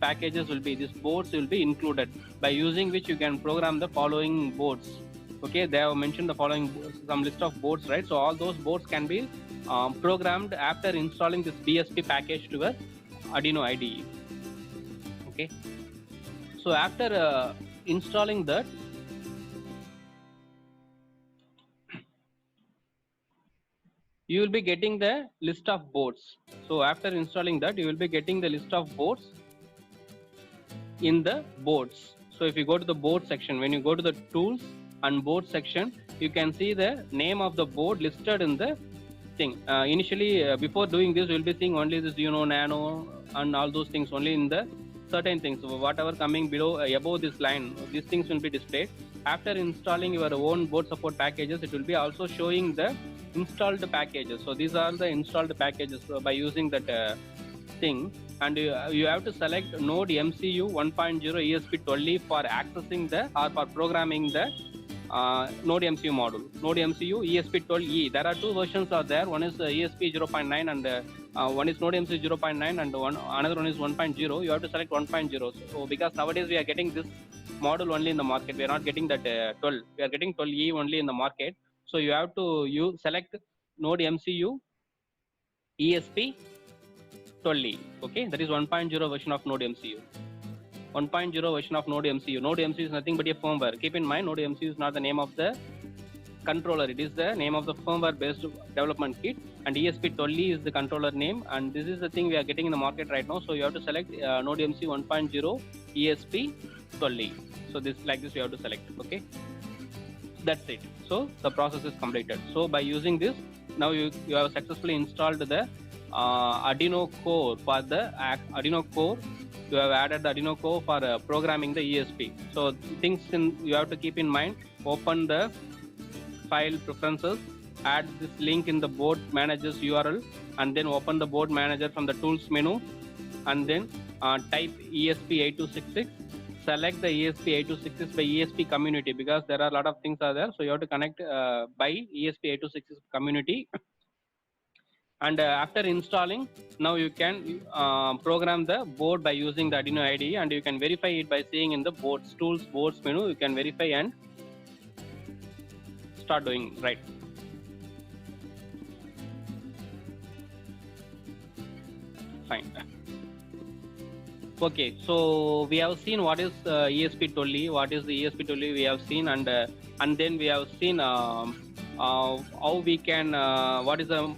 boards will be included, by using which you can program the following boards. Okay, they have mentioned the following some list of boards, right? So all those boards can be programmed after installing this BSP package to a Arduino IDE. Okay, so after installing that, you will be getting the list of boards. So after installing that, you will be getting the list of boards in the boards. So if you go to the board section, when you go to the tools and board section, you can see the name of the board listed in the thing. Initially, before doing this, you will be seeing only this Nano and all those things only in the certain things. So whatever coming below, above this line, these things will be displayed. After installing your own board support packages, it will be also showing the installed packages. So these are the installed packages. So by using that thing, and you have to select Node MCU 1.0 ESP12E for accessing the or for programming the Node MCU module. Node MCU ESP12E. There are two versions are there. One is ESP 0.9 and one is Node MCU 0.9 and another one is 1.0. You have to select 1.0. So because nowadays we are getting this model only in the market, we are not getting that 12. We are getting 12E only in the market. So you have to select Node MCU ESP 12E. Okay, that is 1.0 version of Node MCU. 1.0 version of Node MCU. Node MCU is nothing but a firmware. Keep in mind, Node MCU is not the name of the controller. It is the name of the firmware based development kit, and ESP12E is the controller name, and this is the thing we are getting in the market right now. So you have to select Node MCU 1.0 ESP12E. So this like this you have to select. Okay, that's it. So the process is completed. So by using this, now you have successfully installed the Arduino core. For the Arduino core, you have added the Arduino core for programming the ESP. So things you have to keep in mind. Open the file preferences, add this link in the board manager's URL, and then open the board manager from the tools menu, and then type ESP8266. Select the ESP8266 by ESP community, because there are a lot of things are there. So you have to connect by ESP8266 community. And after installing, now you can program the board by using the Arduino IDE, and you can verify it by seeing in the boards tools boards menu. You can verify and start doing right. Fine. Okay, so we have seen what is ESP12E, what is the ESP12E we have seen, and then we have seen how we can what is the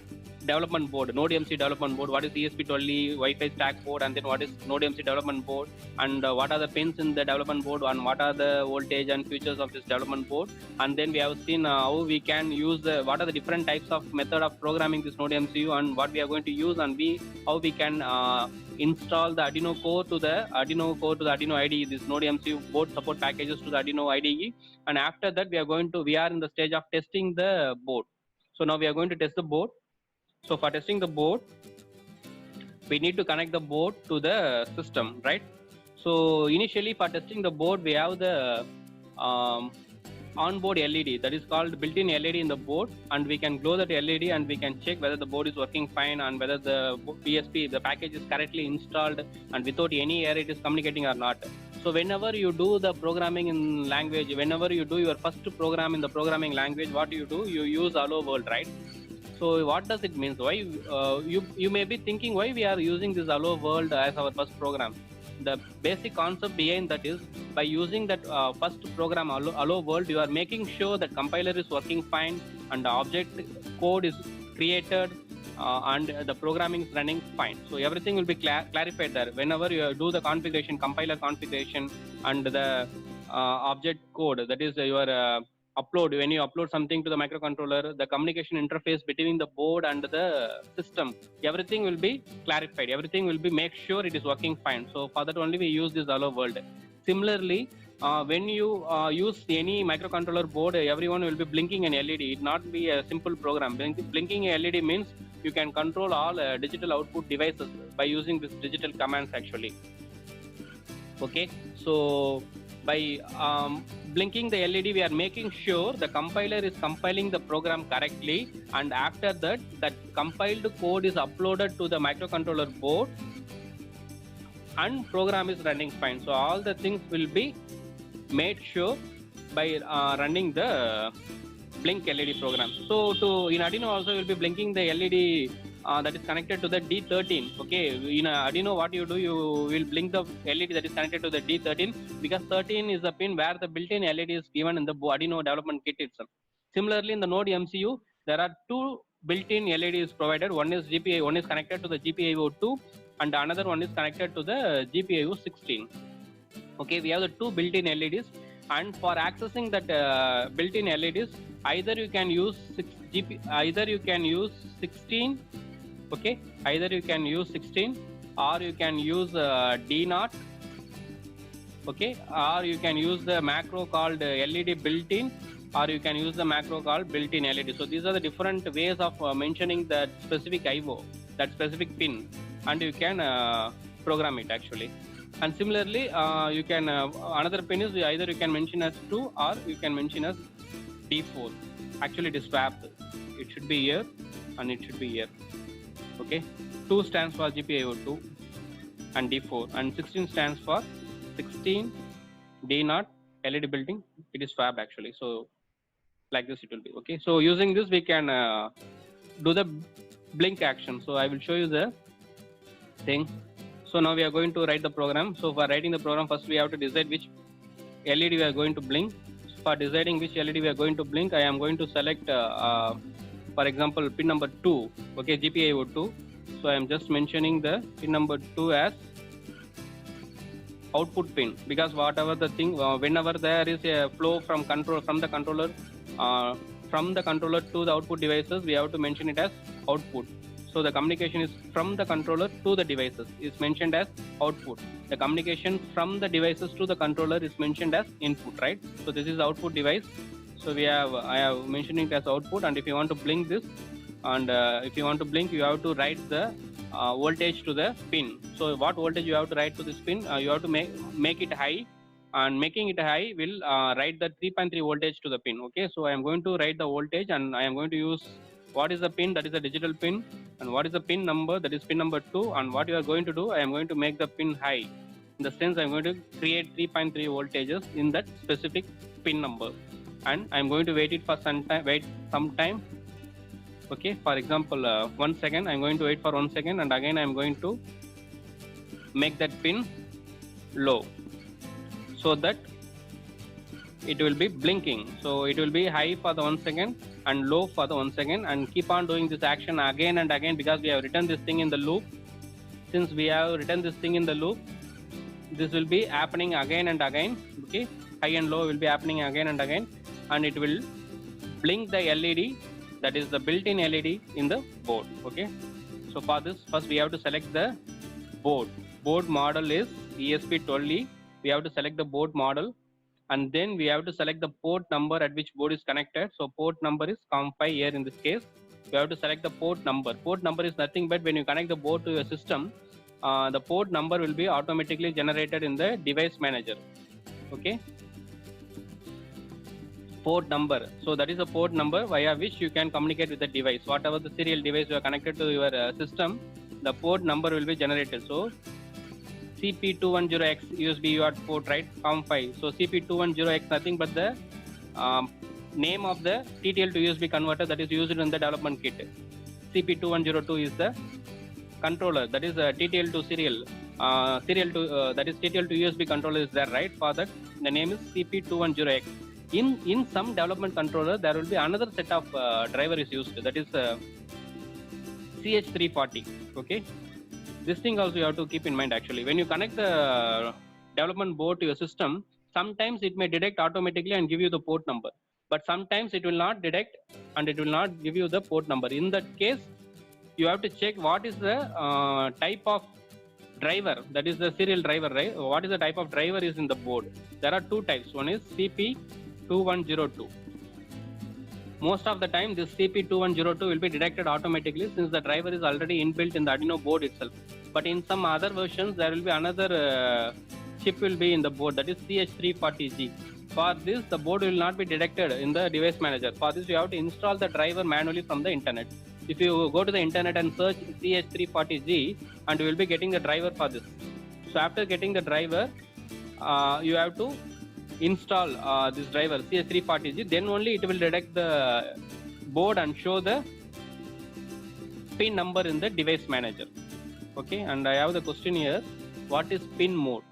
development board, NodeMC development board, what is ESP12E Wi-Fi stack board, and then what is NodeMC development board, and what are the pins in the development board, and what are the voltage and features of this development board. And then we have seen how we can use what are the different types of method of programming this NodeMCU, and what we are going to use, and how we can install the Arduino core to the Arduino IDE, this NodeMCU board support packages to the Arduino IDE. And after that we are in the stage of testing the board. So now we are going to test the board. So for testing the board, we need to connect the board to the system, right? So initially for testing the board, we have the onboard LED, that is called built-in LED in the board, and we can glow that LED and we can check whether the board is working fine and whether the BSP, the package, is correctly installed and without any error it is communicating or not. So whenever you do the programming in language, whenever you do your first program in the programming language, what do? You use Hello World, right? So what does it mean? Why you may be thinking why we are using this Hello World as our first program. The basic concept behind that is by using that first program Hello World, you are making sure that compiler is working fine and the object code is created and the programming is running fine. So everything will be clarified there. Whenever you do the configuration, compiler configuration, and the object code, that is your upload, when you upload something to the microcontroller, the communication interface between the board and the system, everything will be clarified, everything will be make sure it is working fine. So for that only we use this Hello World. Similarly, when you use any microcontroller board, everyone will be blinking an LED. It not be a simple program. Blinking a LED means you can control all digital output devices by using this digital commands actually. Okay, so by blinking the LED, we are making sure the compiler is compiling the program correctly, and after that, that compiled code is uploaded to the microcontroller board and program is running fine. So all the things will be made sure by running the blink LED program. So in Arduino also will be blinking the LED that is connected to the D13. Okay, in Arduino what you do, you will blink the LED that is connected to the D13, because 13 is the pin where the built-in LED is given in the Arduino development kit itself. Similarly, in the NodeMCU, there are two built-in LEDs provided. One is GPIO, one is connected to the GPIO2, and another one is connected to the GPIO16. Okay, we have the two built-in LEDs, and for accessing that built-in LEDs, either you can use 16. Okay, either you can use 16 or you can use D0. Okay, or you can use the macro called LED built-in, or you can use the macro called built-in LED. So these are the different ways of mentioning that specific IO, that specific pin, and you can program it actually. And similarly, you can another pin is either you can mention as 2 or you can mention as D4. Actually, it is swapped. It should be here and it should be here. Okay, 2 stands for GPIO2 and D4, and 16 stands for 16 D0 LED building. It is fab actually. So like this it will be. Okay, so using this we can do the blink action. So I will show you the thing. So now we are going to write the program. So for writing the program, first we have to decide which LED we are going to blink. So for deciding which LED we are going to blink, I am going to select for example pin number 2. Okay, GPIO2. So I am just mentioning the pin number 2 as output pin, because whatever the thing, whenever there is a flow from the controller to the output devices, we have to mention it as output. So the communication is from the controller to the devices is mentioned as output. The communication from the devices to the controller is mentioned as input, right? So this is output device. So I have mentioned it as output, and if you want to blink this, and if you want to blink, you have to write the voltage to the pin. So what voltage you have to write to this pin? You have to make it high, and making it high will write the 3.3 voltage to the pin. Okay, so I am going to write the voltage, and I am going to use what is the pin, that is a digital pin, and what is the pin number, that is pin number 2, and what you are going to do, I am going to make the pin high. In the sense, I am going to create 3.3 voltages in that specific pin number, and I am going to wait it for some time. Okay, for example, 1 second, I am going to wait for 1 second, and again I am going to make that pin low, so that it will be blinking. So it will be high for the 1 second and low for the 1 second, and keep on doing this action again and again, because we have written this thing in the loop. Since we have written this thing in the loop, this will be happening again and again. Okay, high and low will be happening again and again, and it will blink the LED, that is the built-in LED in the board. Okay, so for this, first we have to select the board. Board model is ESP12E. We have to select the board model, and then we have to select the port number at which board is connected. So port number is COM5 here in this case. We have to select the port number. Port number is nothing but when you connect the board to your system, the port number will be automatically generated in the device manager. Okay, port number. So that is a port number via which you can communicate with the device. Whatever the serial device you are connected to your system, the port number will be generated. So CP210X USB UART port, right? COM5. So CP210X nothing but the name of the TTL to USB converter that is used in the development kit. CP2102 is the controller, that is TTL to serial. That is TTL to USB controller is there, right? For that, the name is CP210X. In some development controller, there will be another set of driver is used, that is CH340. Okay, this thing also you have to keep in mind. Actually, when you connect the development board to your system, sometimes it may detect automatically and give you the port number, but sometimes it will not detect and it will not give you the port number. In that case, you have to check what is the type of driver, that is the serial driver, right? What is the type of driver is in the board? There are two types. One is CP2102. Most of the time, this CP2102 will be detected automatically, since the driver is already inbuilt in the Arduino board itself. But in some other versions, there will be another chip will be in the board, that is CH340G. For this, the board will not be detected in the device manager. For this, you have to install the driver manually from the internet. If you go to the internet and search CH340G, and you will be getting the driver for this. So after getting the driver, you have to install this driver CH340G, then only it will detect the board and show the pin number in the device manager. Okay, and I have the question here, what is pin mode?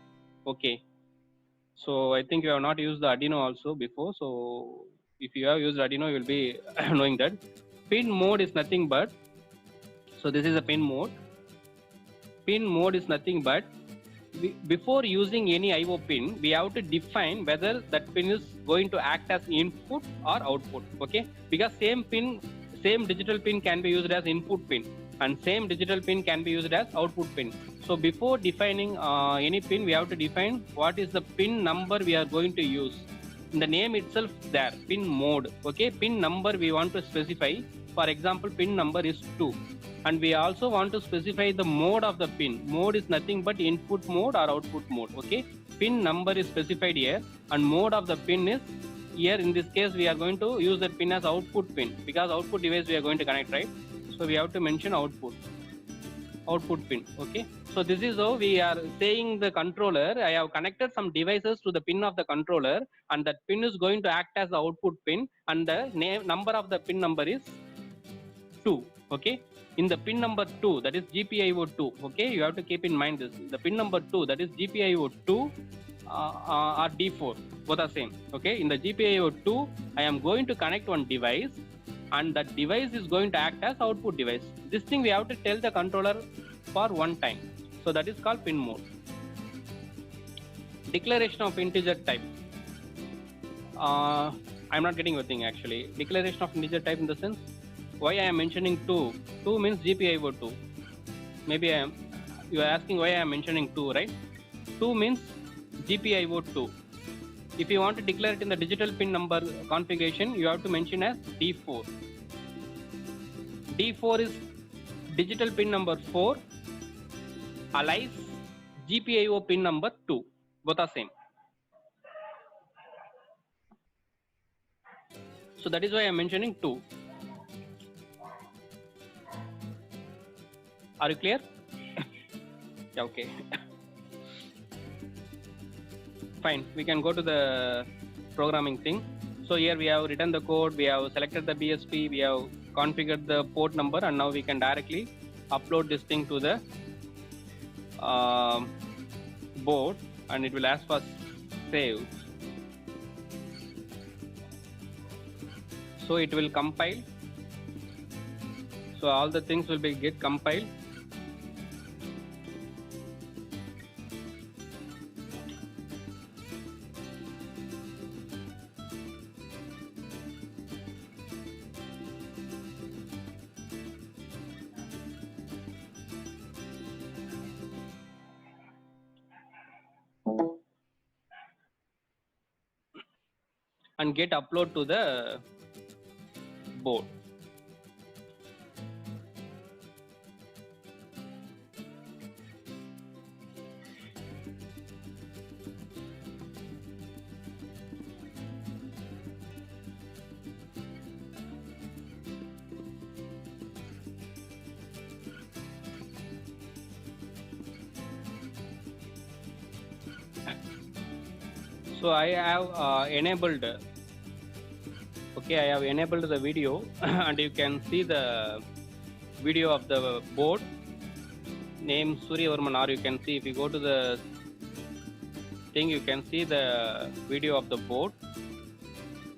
Okay, so I think you have not used the Arduino also before, so if you have used Arduino, you will be knowing that pin mode is nothing but, so this is a pin mode. Pin mode is nothing but, before using any IO pin, we have to define whether that pin is going to act as input or output. Okay, because same digital pin can be used as input pin, and same digital pin can be used as output pin. So before defining any pin, we have to define what is the pin number we are going to use. In the name itself there, pin mode. Okay, pin number we want to specify. For example, pin number is 2. And we also want to specify the mode of the pin. Mode is nothing but input mode or output mode. Okay, pin number is specified here, and mode of the pin is here. In this case, we are going to use that pin as output pin, because output device we are going to connect, right? So we have to mention output pin. Okay, so this is how we are saying the controller, I have connected some devices to the pin of the controller, and that pin is going to act as the output pin, and the number of the pin number is 2. Okay, in the pin number 2, that is GPIO2. Okay, you have to keep in mind this. The pin number 2, that is GPIO2 or D4, both are same. Okay, in the GPIO2, I am going to connect one device, and that device is going to act as output device. This thing we have to tell the controller for one time. So that is called pin mode. Declaration of integer type. I'm not getting your thing actually. Declaration of integer type in the sense, why I am mentioning 2? 2 means GPIO2. Maybe you are asking why I am mentioning 2, right? 2 means GPIO2. If you want to declare it in the digital pin number configuration, you have to mention as D4. D4 is digital pin number 4 alias GPIO pin number 2. Both are same. So that is why I am mentioning 2. Are you clear? Yeah, okay. Fine, we can go to the programming thing. So here we have written the code, we have selected the BSP, we have configured the port number, and now we can directly upload this thing to the board, and it will ask for save. So it will compile. So all the things will be get compiled. And get upload to the board. So I have enabled, okay, I have enabled the video and you can see the video of the board name Suryavarman, or you can see, if you go to the thing, you can see the video of the board,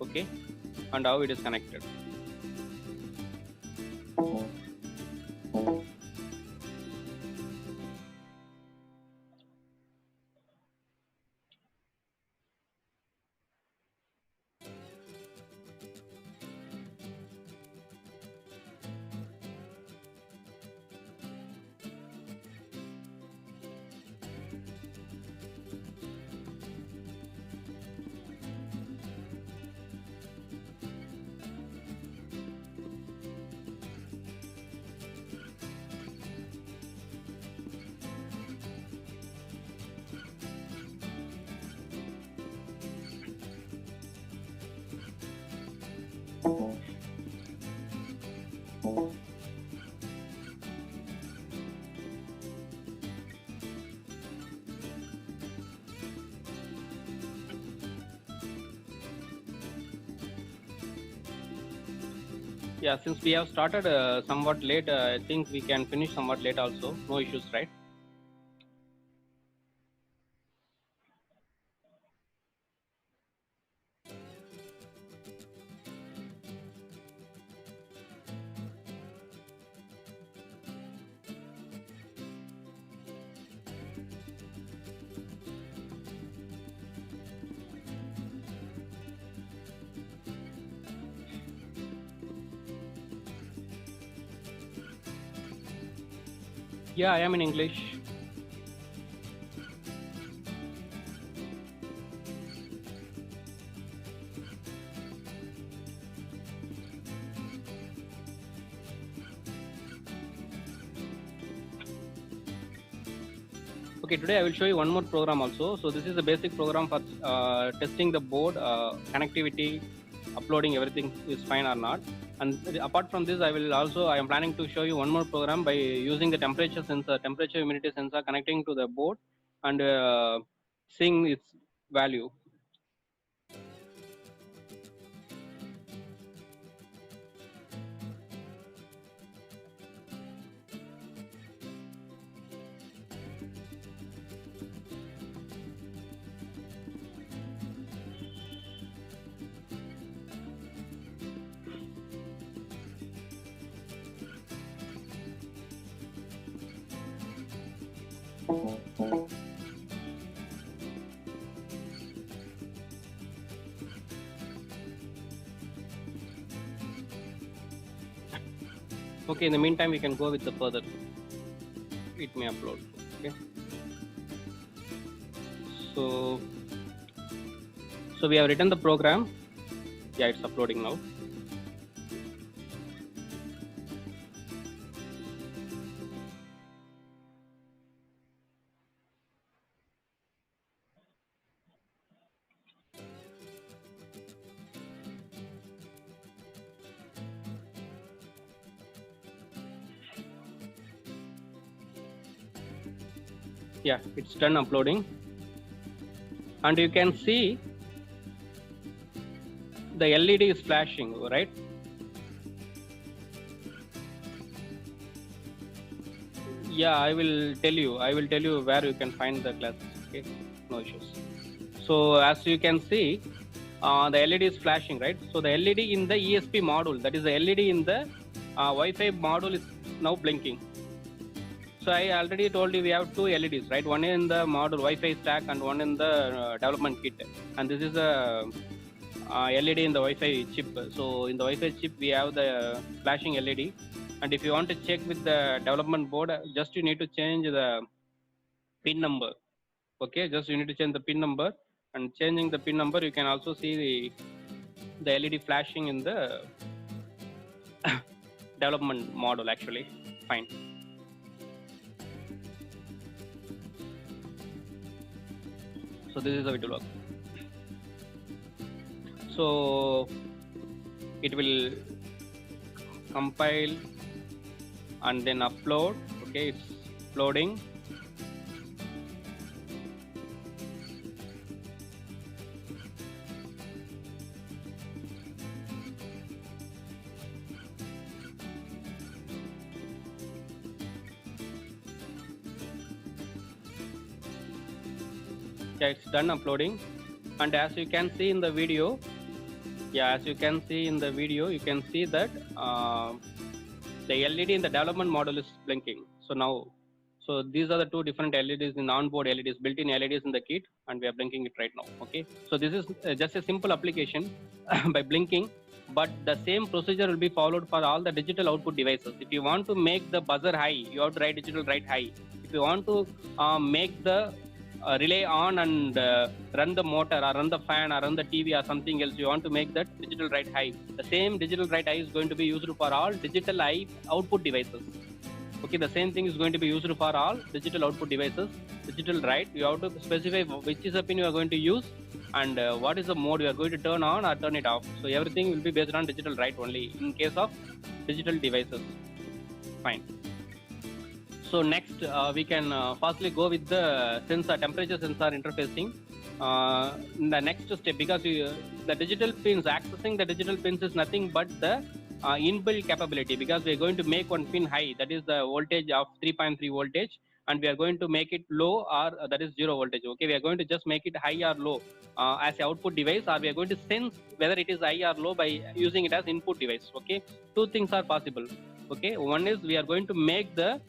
okay, and how it is connected. Yeah, since we have started somewhat late, I think we can finish somewhat late also. No issues, right? Yeah, I am in English. Okay, today I will show you one more program also. So this is a basic program for testing the board, connectivity, uploading everything is fine or not. And apart from this, I am planning to show you one more program by using the temperature sensor, temperature humidity sensor, connecting to the board and seeing its value. Okay, in the meantime, we can go with the further. It may upload. Okay. So we have written the program. Yeah, it's uploading now. Yeah, it's done uploading, and you can see the LED is flashing, right? Yeah, I will tell you where you can find the classes. Okay, no issues. So as you can see, the LED is flashing, right? So the LED in the ESP module, that is the LED in the Wi-Fi module, is now blinking. So I already told you we have two LEDs, right? One in the module Wi-Fi stack and one in the development kit. And this is a LED in the Wi-Fi chip. So in the Wi-Fi chip, we have the flashing LED. And if you want to check with the development board, just you need to change the pin number. Okay, just you need to change the pin number, and changing the pin number, you can also see the LED flashing in the development module actually. Fine. So this is how it will work. So it will compile and then upload. Okay, it's loading. Yeah, it's done uploading, and as you can see in the video, you can see that the LED in the development module is blinking. So these are the two different LEDs in onboard LEDs, built-in LEDs in the kit, and we are blinking it right now. Okay, so this is just a simple application by blinking, but the same procedure will be followed for all the digital output devices. If you want to make the buzzer high, you have to write digital write high. If you want to make the relay on and run the motor or run the fan or run the TV or something else, you want to make that digital write high. The same digital write high is going to be used for all digital output devices. Okay, the same thing is going to be used for all digital output devices. Digital write, you have to specify which is the pin you are going to use and what is the mode you are going to turn on or turn it off. So everything will be based on digital write only in case of digital devices. Fine. So next we can firstly go with the temperature sensor interfacing. In the next step, because the digital pins, accessing the digital pins is nothing but the inbuilt capability, because we are going to make one pin high, that is the voltage of 3.3 voltage, and we are going to make it low, or that is 0 voltage. Okay, we are going to just make it high or low as a output device, or we are going to sense whether it is high or low by using it as input device. Okay, two things are possible. Okay, one is we are going to make the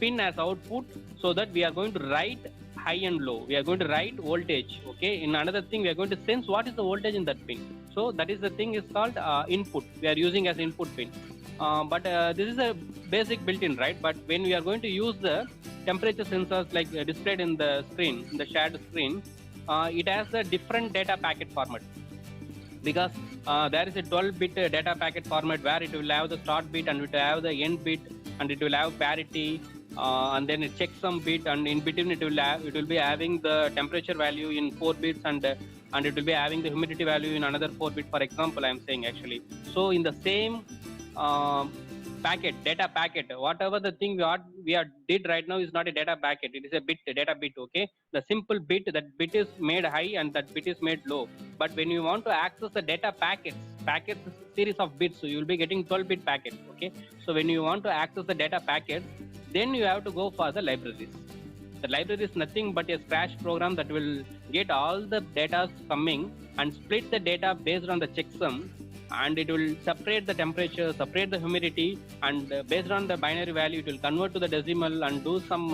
pin as output, so that we are going to write high and low, we are going to write voltage. Okay, in another thing we are going to sense what is the voltage in that pin. So that is the thing is called input, we are using as input pin. But this is a basic built-in, right? But when we are going to use the temperature sensors like displayed in the screen, in the shared screen, it has a different data packet format, because there is a 12-bit data packet format where it will have the start bit and it will have the end bit, and it will have parity, and then it checksum bit, and in between it will be having the temperature value in 4 bits, and it will be having the humidity value in another 4 bit, for example, I am saying actually. So in the same data packet, whatever the thing we did right now is not a data packet, it is a data bit. Okay, the simple bit, that bit is made high and that bit is made low. But when you want to access the data packets series of bits, so you will be getting 12-bit packets. Okay, so when you want to access the data packets, then you have to go for the libraries. The library is nothing but a scratch program that will get all the data coming and split the data based on the checksum, and it will separate the temperature, separate the humidity, and based on the binary value it will convert to the decimal and do some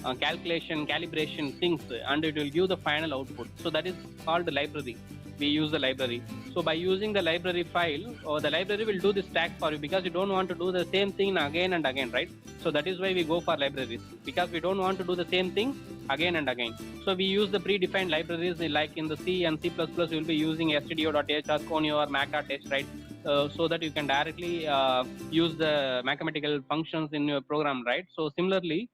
calibration things, and it will give the final output. So that is called the library. We use the library. So by using the library file, or the library will do this tag for you, because you don't want to do the same thing again and again, right? So that is why we go for libraries, because we don't want to do the same thing again and again. So we use the predefined libraries, like in the C and C++, you will be using stdio.h or conio or mac.h, right? So that you can directly use the mathematical functions in your program, right? So similarly,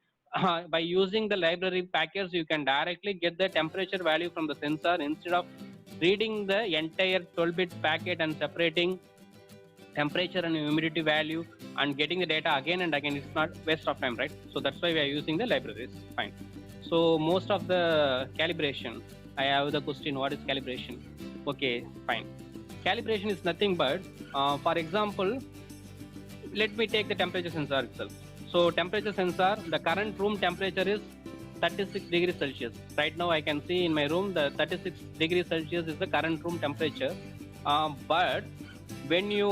by using the library packets, you can directly get the temperature value from the sensor, instead of reading the entire 12-bit packet and separating temperature and humidity value and getting the data again and again. It's not waste of time, right? So that's why we are using the libraries. Fine. So most of the calibration, I have the question, what is calibration? Okay, fine. Calibration is nothing but, for example, let me take the temperature sensor itself. So temperature sensor, the current room temperature is 36 degrees Celsius. Right now I can see in my room the 36 degrees Celsius is the current room temperature. But when you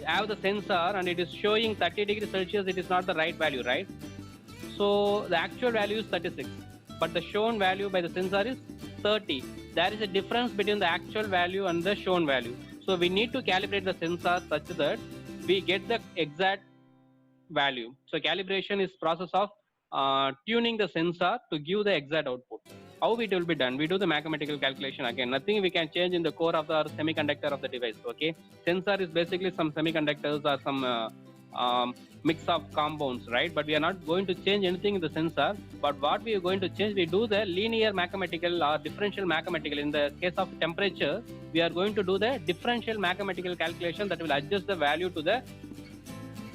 have the sensor and it is showing 30 degrees Celsius, it is not the right value, right? So the actual value is 36, but the shown value by the sensor is 30. There is a difference between the actual value and the shown value. So we need to calibrate the sensor such that we get the exact value. So calibration is process of tuning the sensor to give the exact output. How it will be done? We do the mathematical calculation again. Nothing we can change in the core of the semiconductor of the device. Okay, sensor is basically some semiconductors or some mix of compounds, right? But we are not going to change anything in the sensor. But what we are going to change, we do the linear mathematical or differential mathematical. In the case of temperature, we are going to do the differential mathematical calculation that will adjust the value to the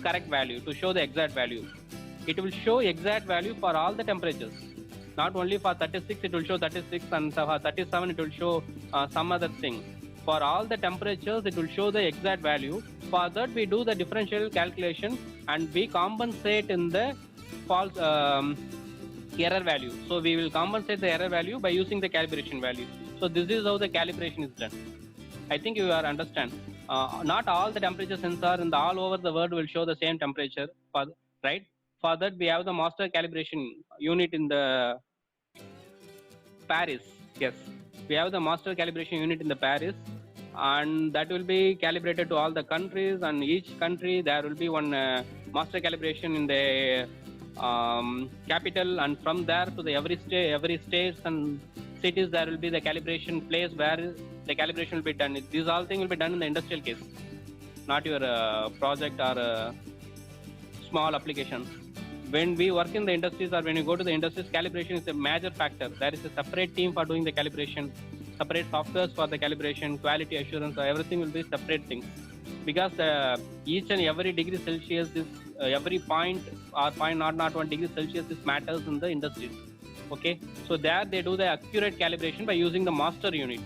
correct value to show the exact value. It will show exact value for all the temperatures. Not only for 36, it will show 36, and for 37, it will show some other thing. For all the temperatures, it will show the exact value. For that, we do the differential calculation and we compensate in the false error value. So we will compensate the error value by using the calibration value. So this is how the calibration is done. I think you are understand. Not all the temperature sensor in the all over the world will show the same temperature, right? For that, we have the master calibration unit in the Paris. Yes, we have the master calibration unit in the Paris, and that will be calibrated to all the countries, and each country there will be one master calibration in the capital, and from there to the every states and cities there will be the calibration place where the calibration will be done. These all things will be done in the industrial case, not your project or small application. When we work in the industries or when you go to the industries, calibration is a major factor. There is a separate team for doing the calibration, separate softwares for the calibration, quality assurance, so everything will be separate things. Because each and every degree Celsius is, every point or 0.01 degree Celsius is matters in the industries. Okay, so there they do the accurate calibration by using the master unit.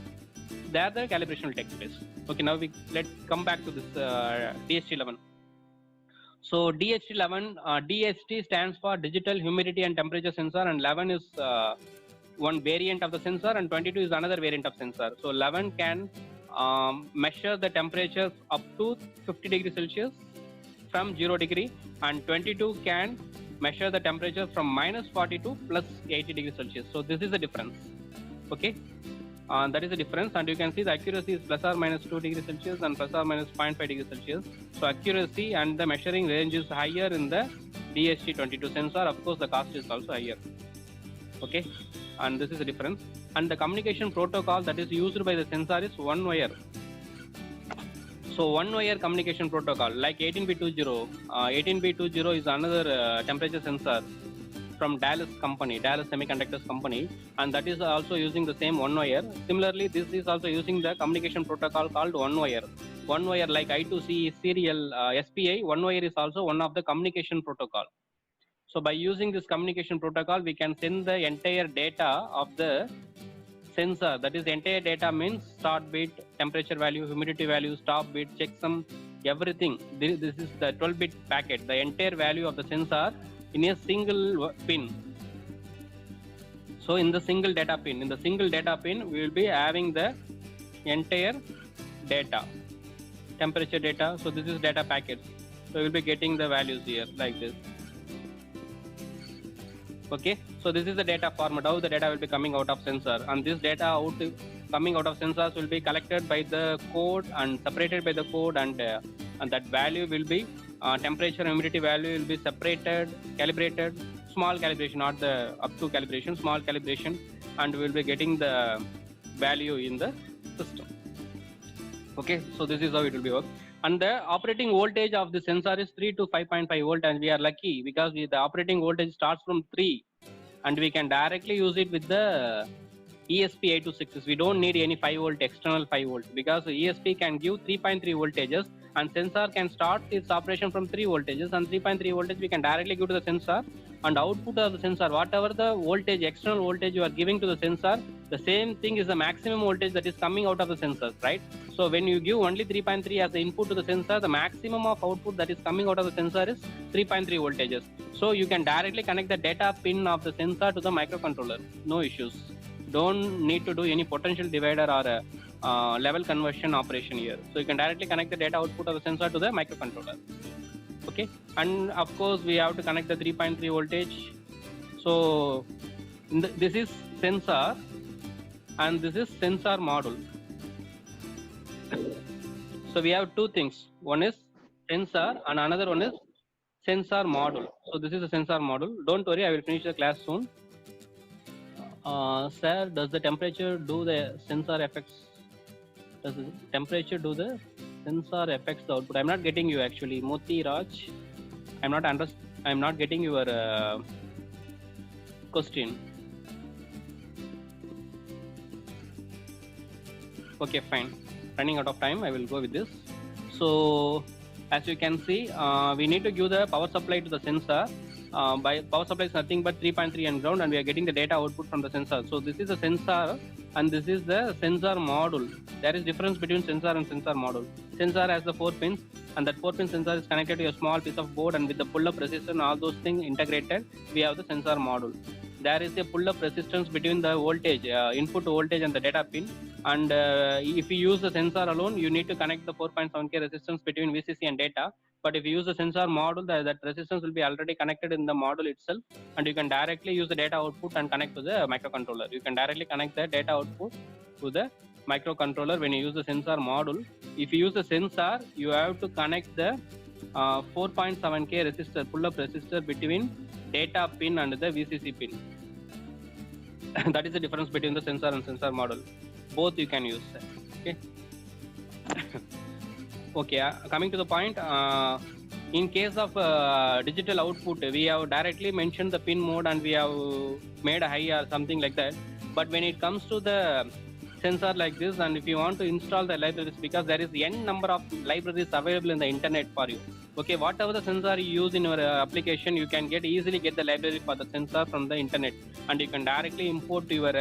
There the calibration will take place. Okay, now let's come back to this DHT11. So DHT11, DHT stands for Digital Humidity and Temperature Sensor, and 11 is one variant of the sensor, and 22 is another variant of sensor. So 11 can measure the temperatures up to 50 degrees Celsius from 0 degree, and 22 can measure the temperature from minus 40 to plus 80 degrees Celsius. So this is the difference. Okay. That is the difference, and you can see the accuracy is plus or minus 2 degrees Celsius and plus or minus 0.5 degrees Celsius. So accuracy and the measuring range is higher in the DHT22 sensor. Of course, the cost is also higher. Okay, and this is the difference. And the communication protocol that is used by the sensor is one wire. So one wire communication protocol like 18B20. 18B20 is another temperature sensor from Dallas Semiconductors company, and that is also using the same one wire. Similarly, this is also using the communication protocol called one wire. One wire like I2C serial SPI, one wire is also one of the communication protocol. So by using this communication protocol, we can send the entire data of the sensor. That is, the entire data means start bit, temperature value, humidity value, stop bit, checksum, everything. This is the 12-bit packet, the entire value of the sensor in a single pin. So in the single data pin, we will be having the entire data, temperature data. So this is data packets. So we will be getting the values here like this. Okay, so this is the data format, how the data will be coming out of sensor, and this data coming out of sensors will be collected by the code and separated by the code, and that value will be temperature and humidity value will be separated, calibrated, small calibration, not the up to calibration, small calibration, and we will be getting the value in the system. Okay, so this is how it will be work. And the operating voltage of the sensor is 3 to 5.5 volt, and we are lucky because the operating voltage starts from 3, and we can directly use it with the ESP8266. We don't need any 5 volt external 5 volt because ESP can give 3.3 voltages, and sensor can start its operation from 3 voltages, and 3.3 voltage we can directly give to the sensor, and output of the sensor, whatever the voltage, external voltage you are giving to the sensor, the same thing is the maximum voltage that is coming out of the sensor, right? So when you give only 3.3 as the input to the sensor, the maximum of output that is coming out of the sensor is 3.3 voltages. So you can directly connect the data pin of the sensor to the microcontroller, no issues. Don't need to do any potential divider or level conversion operation here. So you can directly connect the data output of the sensor to the microcontroller. Okay, and of course we have to connect the 3.3 voltage. So this is sensor and this is sensor module. So we have two things, one is sensor and another one is sensor module. So this is a sensor module. Don't worry, I will finish the class soon. Sir, does the temperature do the sensor effects? Does the temperature do the sensor affects the output? I'm not getting you actually, Moti Raj. I'm not getting your question. Okay, fine. Running out of time, I will go with this. So as you can see, we need to give the power supply to the sensor. By power supply is nothing but 3.3 and ground, and we are getting the data output from the sensor. So this is a sensor and this is the sensor module. There is difference between sensor and sensor module. Sensor has the 4 pins, and that 4-pin sensor is connected to a small piece of board, and with the pull-up resistor and all those things integrated, we have the sensor module. There is a pull-up resistance between the voltage, input voltage and the data pin. And if you use the sensor alone, you need to connect the 4.7K resistance between VCC and data. But if you use the sensor module, that resistance will be already connected in the module itself, and you can directly use the data output and connect to the microcontroller. You can directly connect the data output to the microcontroller when you use the sensor module. If you use the sensor, you have to connect the 4.7K resistor, pull-up resistor between data pin and the VCC pin. That is the difference between the sensor and sensor module. Both you can use. Okay. Okay, coming to the point, in case of digital output, we have directly mentioned the pin mode and we have made a high or something like that. But when it comes to the sensor like this, and if you want to install the libraries, because there is n number of libraries available in the internet for you. Okay, whatever the sensor you use in your application, you can easily get the library for the sensor from the internet, and you can directly import to your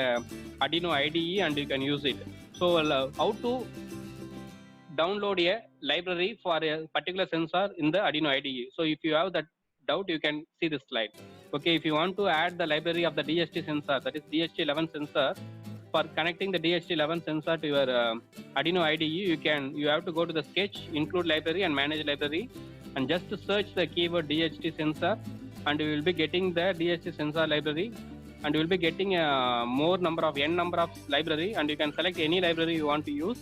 Arduino IDE and you can use it. So how to download a library for a particular sensor in the Arduino IDE. So if you have that doubt, you can see this slide. Okay, if you want to add the library of the DHT sensor, that is DHT11 sensor, for connecting the DHT11 sensor to your Arduino IDE, you have to go to the sketch, include library and manage library, and just to search the keyword DHT sensor, and you will be getting the DHT sensor library, and you will be getting a more number of n number of library, and you can select any library you want to use.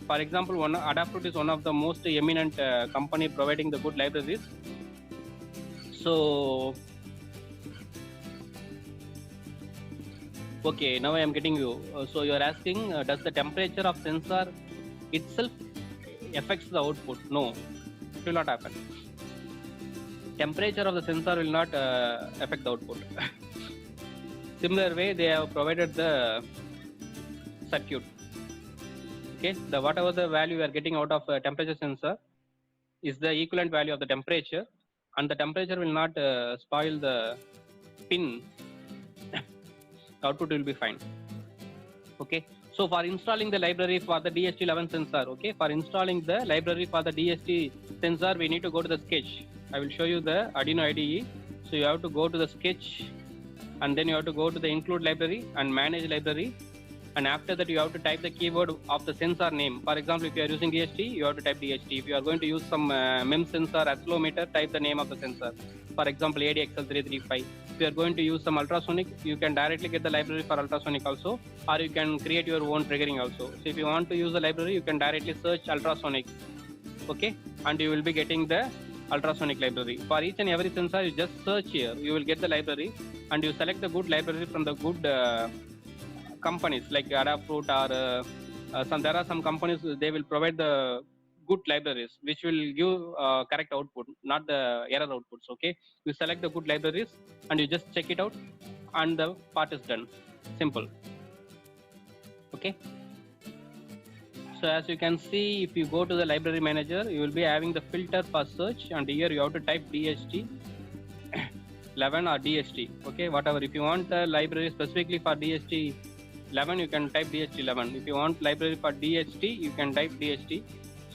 For example, Adafruit is one of the most eminent company providing the good libraries. So okay, now I am getting you. So you are asking, does the temperature of sensor itself affects the output? No, it will not happen. Temperature of the sensor will not affect the output. Similar way, they have provided the circuit. Okay, whatever the value we are getting out of temperature sensor is the equivalent value of the temperature, and the temperature will not spoil the pin. Output will be fine. Okay, so for installing the library for the DHT11 sensor, okay, for installing the library for the DHT sensor, we need to go to the sketch. I will show you the Arduino IDE. So you have to go to the sketch, and then you have to go to the include library and manage library, and after that you have to type the keyword of the sensor name. For example, if you are using DHT, you have to type DHT. If you are going to use some MEMS sensor, accelerometer, type the name of the sensor. For example, ADXL335. If you are going to use some ultrasonic, you can directly get the library for ultrasonic also, or you can create your own triggering also. So if you want to use the library, you can directly search ultrasonic, okay, and you will be getting the ultrasonic library. For each and every sensor, you just search here, you will get the library, and you select the good library from the good companies like Adafruit or there are some companies, they will provide the good libraries which will give correct output, not the error outputs. Okay, you select the good libraries and you just check it out, and the part is done. Simple. Okay, so as you can see, if you go to the library manager, you will be having the filter for search, and here you have to type DHT 11 or DHT. Okay, whatever. If you want the library specifically for DHT 11, you can type DHT 11. If you want library for DHT, you can type DHT.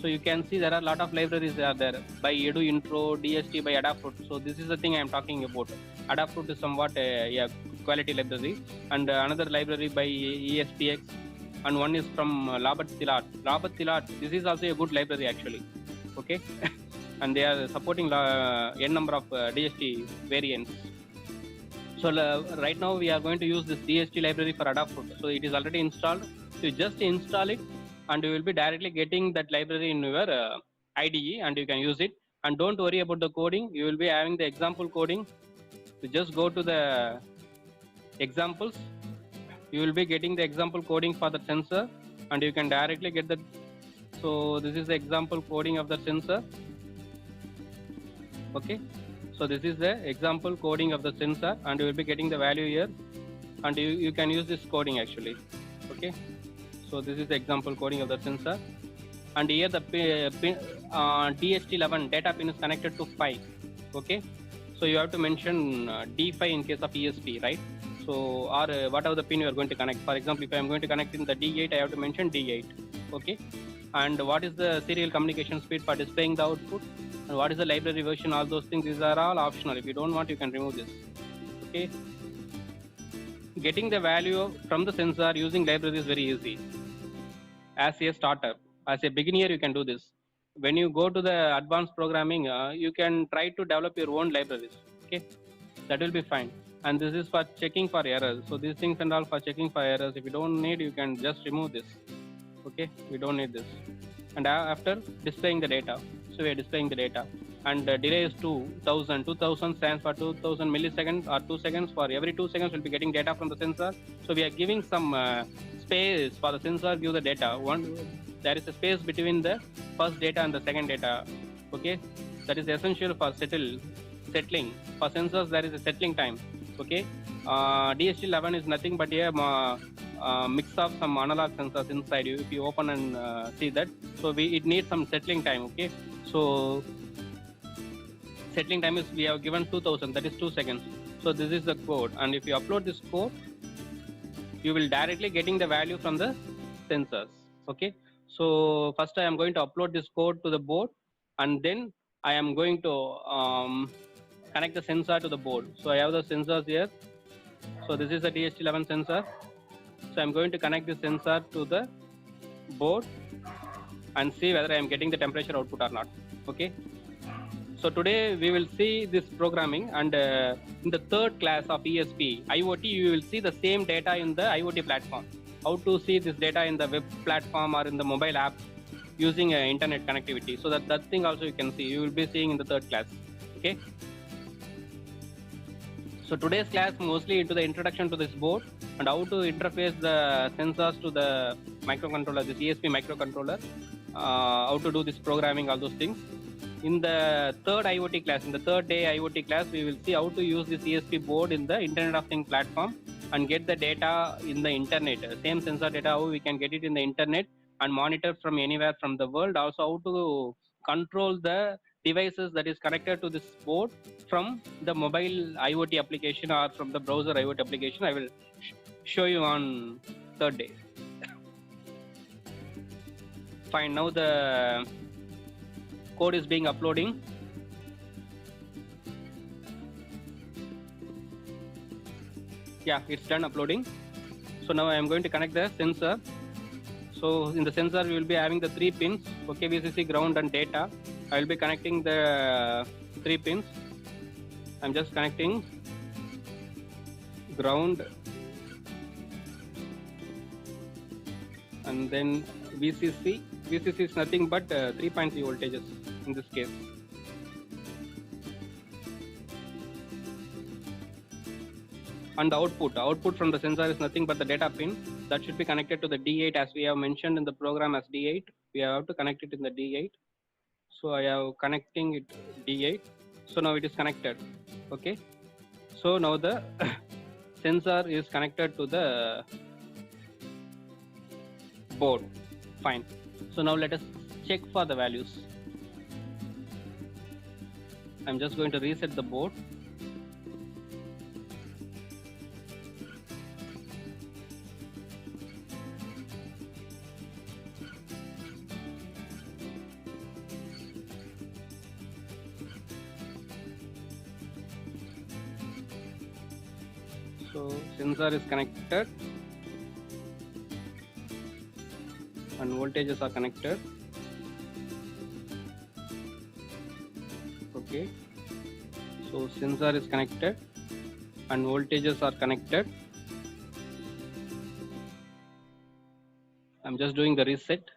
So you can see there are a lot of libraries are there by Edu Intro, DHT by Adafruit. So this is the thing I am talking about. Adafruit is somewhat a quality library, and another library by ESPX, and one is from Labat Tilat. Labat Tilat, this is also a good library actually. Okay, and they are supporting n number of DHT variants. So right now we are going to use this DHT library for Adafruit. So it is already installed. So you just install it, and you will be directly getting that library in your IDE, and you can use it. And don't worry about the coding. You will be having the example coding. So just go to the examples. You will be getting the example coding for the sensor, and you can directly get the. So this is the example coding of the sensor. Okay. So this is the example coding of the sensor, and you will be getting the value here, and you can use this coding actually. Okay. So this is the example coding of the sensor, and here the DHT11 data pin is connected to 5. Okay. So you have to mention D5 in case of ESP, right? So or whatever the pin you are going to connect. For example, if I am going to connect in the D8, I have to mention D8. Okay. And what is the serial communication speed for displaying the output? And what is the library version? All those things, these are all optional. If you don't want, you can remove this. Okay. Getting the value from the sensor using library is very easy. As a starter, as a beginner, you can do this. When you go to the advanced programming, you can try to develop your own libraries. Okay, that will be fine. And this is for checking for errors. So these things and all for checking for errors. If you don't need, you can just remove this. Okay, we don't need this. And after displaying the data, so we are displaying the data, and delay is 2000. 2000 stands for 2000 milliseconds or 2 seconds. For every 2 seconds, we'll be getting data from the sensor. So we are giving some space for the sensor give the data. There is a space between the first data and the second data. Okay, that is essential for settling. For sensors, there is a settling time. Okay, DHT11 is nothing but a mix of some analog sensors inside you. If you open and see that, so it needs some settling time. Okay, so settling time is we have given 2000, that is 2 seconds. So this is the code, and if you upload this code, you will directly getting the value from the sensors. Okay, so first I am going to upload this code to the board, and then I am going to connect the sensor to the board. So I have the sensors here. So this is the DHT11 sensor. So I'm going to connect the sensor to the board and see whether I am getting the temperature output or not. Okay. So today we will see this programming, and in the third class of ESP IoT, you will see the same data in the IoT platform. How to see this data in the web platform or in the mobile app using internet connectivity. So that thing also you can see. You will be seeing in the third class. Okay. So today's class mostly into the introduction to this board and how to interface the sensors to the microcontroller, this ESP microcontroller, how to do this programming, all those things. In the third IoT class, in the third day IoT class, we will see how to use this ESP board in the Internet of Things platform and get the data in the internet. Same sensor data, how we can get it in the internet and monitor from anywhere from the world. Also how to control the devices that is connected to this board from the mobile IoT application or from the browser IoT application. I will show you on third day. Fine, now the code is being uploading. Yeah, it's done uploading. So now I am going to connect the sensor. So in the sensor we will be having the 3 pins, okay, VCC, ground and data. I will be connecting the 3 pins. I'm just connecting ground and then VCC. VCC is nothing but 3.3 voltages in this case. And the output from the sensor is nothing but the data pin that should be connected to the D8 as we have mentioned in the program as D8. We have to connect it in the D8. So I have connecting it D8. So now it is connected. Okay. So now the sensor is connected to the board. Fine. So now let us check for the values. I'm just going to reset the board. So sensor is connected and voltages are connected. Okay, so sensor is connected and voltages are connected. I'm just doing the reset.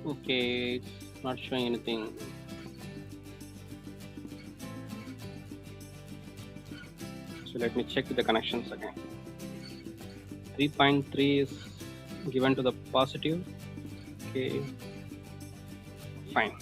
Okay, it's not showing anything. So let me check the connections again. 3.3 is given to the positive. Okay, fine.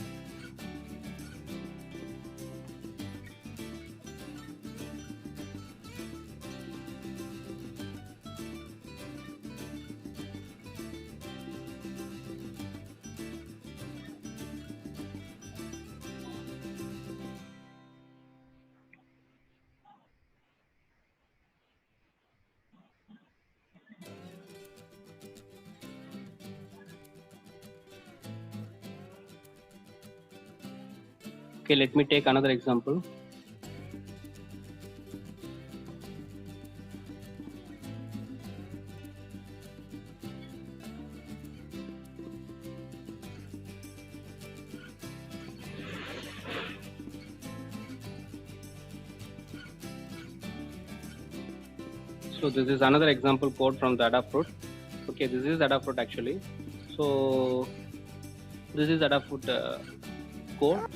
Okay, let me take another example. So this is another example code from the Adafruit. Okay, this is Adafruit actually. So this is Adafruit code,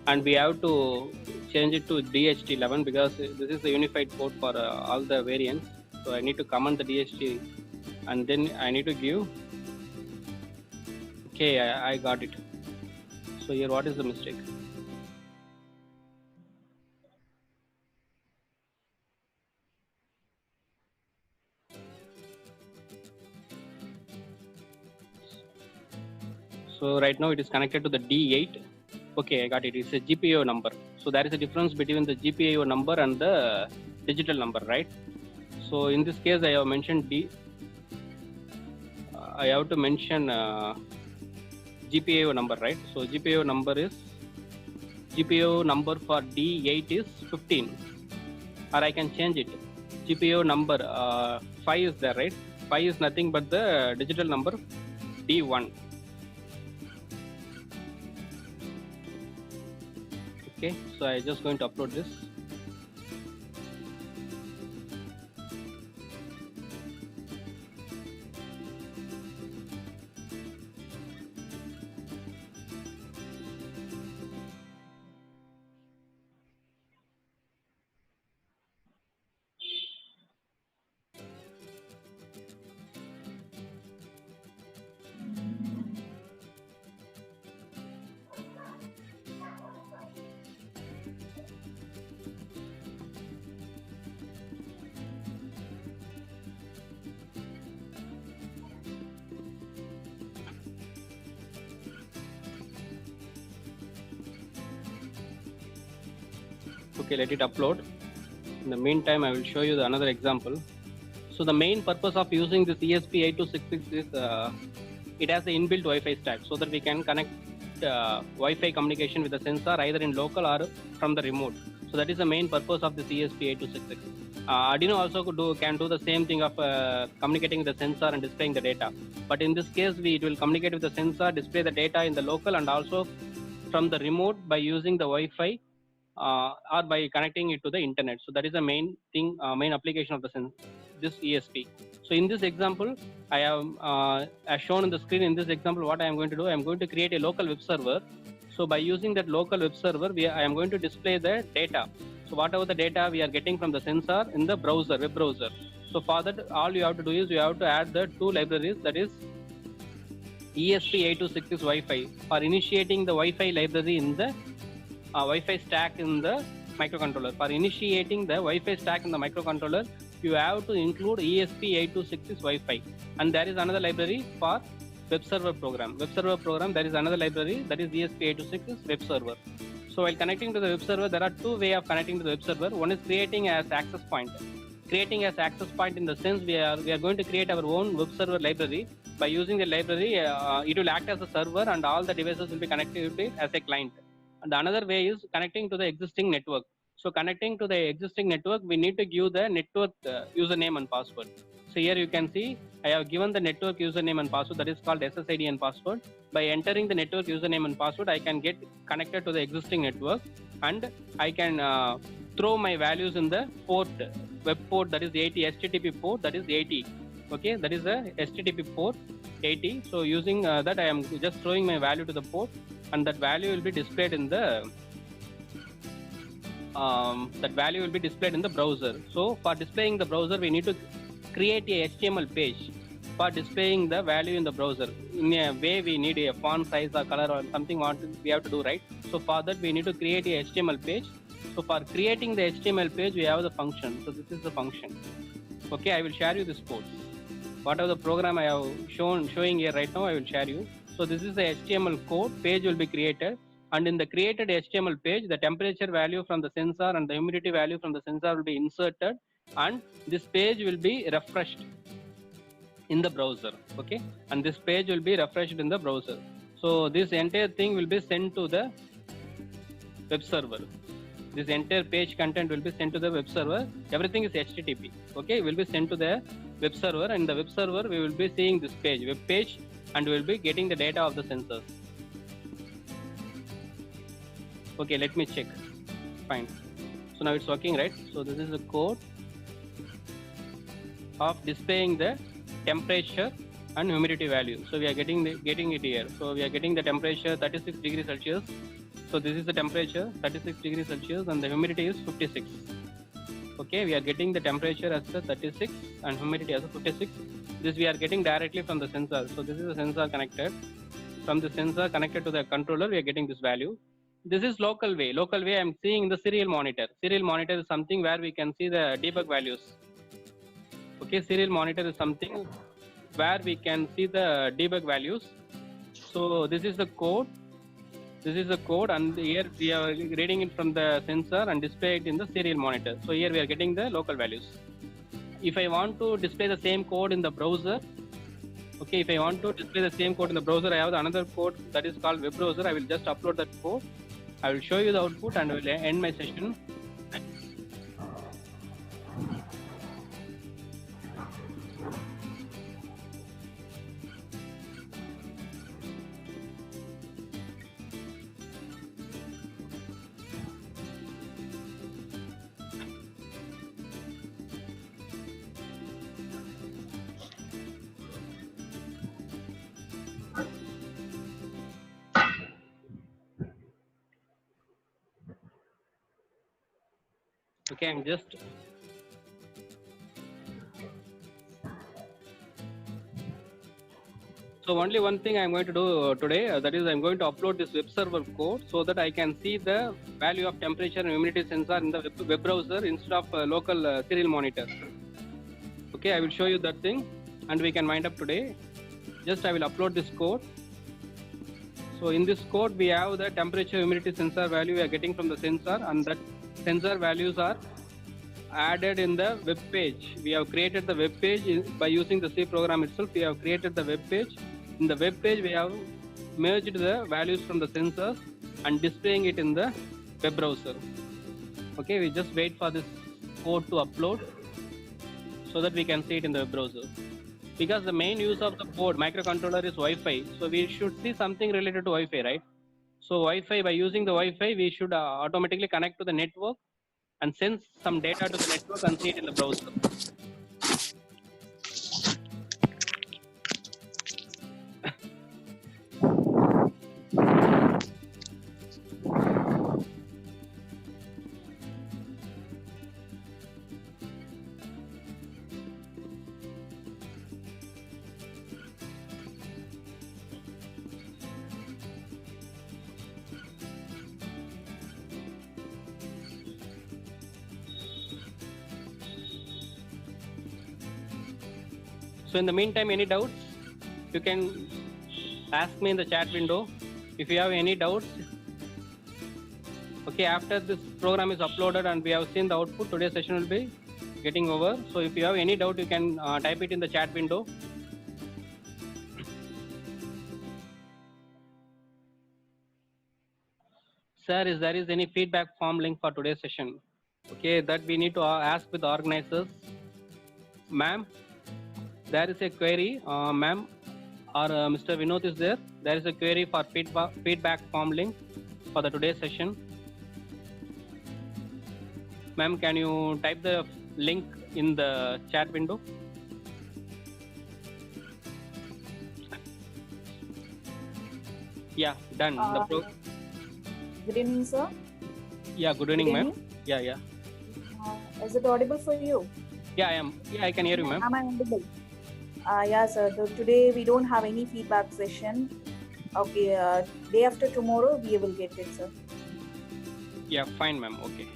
and we have to change it to DHT11 because this is the unified code for all the variants. So I need to comment the DHT, and then I need to give. Okay, I got it. So here, what is the mistake? So right now it is connected to the D8. Okay, I got it. It's a GPIO number. So there is a difference between the GPIO number and the digital number, right? So in this case, I have mentioned I have to mention GPIO number, right? So GPIO number for D8 is 15, or I can change it. GPIO number 5 is there, right? 5 is nothing but the digital number D1. Okay, so I just going to upload this. Okay, let it upload. In the meantime, I will show you another example. So the main purpose of using this ESP8266 is it has the inbuilt Wi-Fi stack, so that we can connect Wi-Fi communication with the sensor either in local or from the remote. So that is the main purpose of this ESP8266. Arduino also can do the same thing of communicating with the sensor and displaying the data. But in this case, it will communicate with the sensor, display the data in the local and also from the remote by using the Wi-Fi or by connecting it to the internet. So that is the main thing, main application of this ESP. So in this example, I have as shown on the screen. In this example, what I am going to do, I am going to create a local web server. So by using that local web server, I am going to display the data. So whatever the data we are getting from the sensor in the browser, web browser. So for that, all you have to do is you have to add the two libraries, that is ESP8266 Wi-Fi for initiating the Wi-Fi library in the Wi-Fi stack in the microcontroller. For initiating the Wi-Fi stack in the microcontroller, you have to include ESP8266 Wi-Fi, and there is another library for web server program. Web server program, there is another library, that is ESP8266 is web server. So while connecting to the web server, there are two ways of connecting to the web server. One is creating as access point. Creating as access point in the sense we are going to create our own web server library. By using the library, it will act as a server and all the devices will be connected to it as a client. And the another way is connecting to the existing network. So connecting to the existing network, we need to give the network username and password. So here you can see I have given the network username and password, that is called SSID and password. By entering the network username and password, I can get connected to the existing network and I can throw my values in the port, web port, that is 80, HTTP port, that is 80. Okay, that is a HTTP port 80. So using that, I am just throwing my value to the port and that value will be displayed in the browser. So for displaying the browser, we need to create a HTML page for displaying the value in the browser. In a way, we need a font size or color or something we have to do, right? So for that, we need to create a HTML page. So for creating the HTML page, we have the function. So this is the function. Okay, I will share you this code. Whatever the program I have showing here right now, I will share you. So this is the HTML code. Page will be created. And in the created HTML page, the temperature value from the sensor and the humidity value from the sensor will be inserted, and this page will be refreshed in the browser. Okay, and this page will be refreshed in the browser. So this entire thing will be sent to the web server. This entire page content will be sent to the web server. Everything is HTTP. Okay, will be sent to the web server, and the web server we will be seeing this page, web page, and we will be getting the data of the sensors. Okay, let me check. Fine. So now it's working, right? So this is the code of displaying the temperature and humidity value. So we are getting it here. So we are getting the temperature 36 degrees Celsius. So this is the temperature 36 degrees Celsius and the humidity is 56. Okay, we are getting the temperature as the 36 and humidity as a 56. This we are getting directly from the sensor. So this is the sensor connected. From the sensor connected to the controller, we are getting this value. This is local way. Local way, I'm seeing the serial monitor. Serial monitor is something where we can see the debug values. Okay, serial monitor is something where we can see the debug values. So this is the code. This is the code, and here we are reading it from the sensor and display it in the serial monitor. So here we are getting the local values. If I want to display the same code in the browser, okay, if I want to display the same code in the browser, I have another code that is called web browser. I will just upload that code. I will show you the output and I will end my session. Okay, I'm just so only one thing I'm going to do today, that is I'm going to upload this web server code so that I can see the value of temperature and humidity sensor in the web browser instead of local serial monitor. Okay, I will show you that thing and we can wind up today. Just I will upload this code. So in this code we have the temperature humidity sensor value we are getting from the sensor, and that sensor values are added in the web page. We have created the web page by using the C program itself. We have created the web page. In the web page we have merged the values from the sensors and displaying it in the web browser. Okay, we just wait for this code to upload so that we can see it in the web browser. Because the main use of the board microcontroller is Wi-Fi, so we should see something related to Wi-Fi, right? So Wi-Fi, by using the Wi-Fi, we should automatically connect to the network and send some data to the network and see it in the browser. So in the meantime, any doubts? You can ask me in the chat window if you have any doubts. Okay, after this program is uploaded and we have seen the output, today's session will be getting over. So if you have any doubt, you can type it in the chat window. Sir, is there is any feedback form link for today's session? Okay, that we need to ask with the organizers. Ma'am, there is a query, ma'am, or Mr. Vinod is there. There is a query for feedback form link for the today's session. Ma'am, can you type the link in the chat window? Yeah, done. Good evening, sir. Yeah, good evening, ma'am. Yeah. Is it audible for you? Yeah, I am. Yeah, I can hear you, ma'am. Am I audible? Yeah, sir. Today we don't have any feedback session. Okay, day after tomorrow we will get it, sir. Yeah, fine, ma'am. Okay.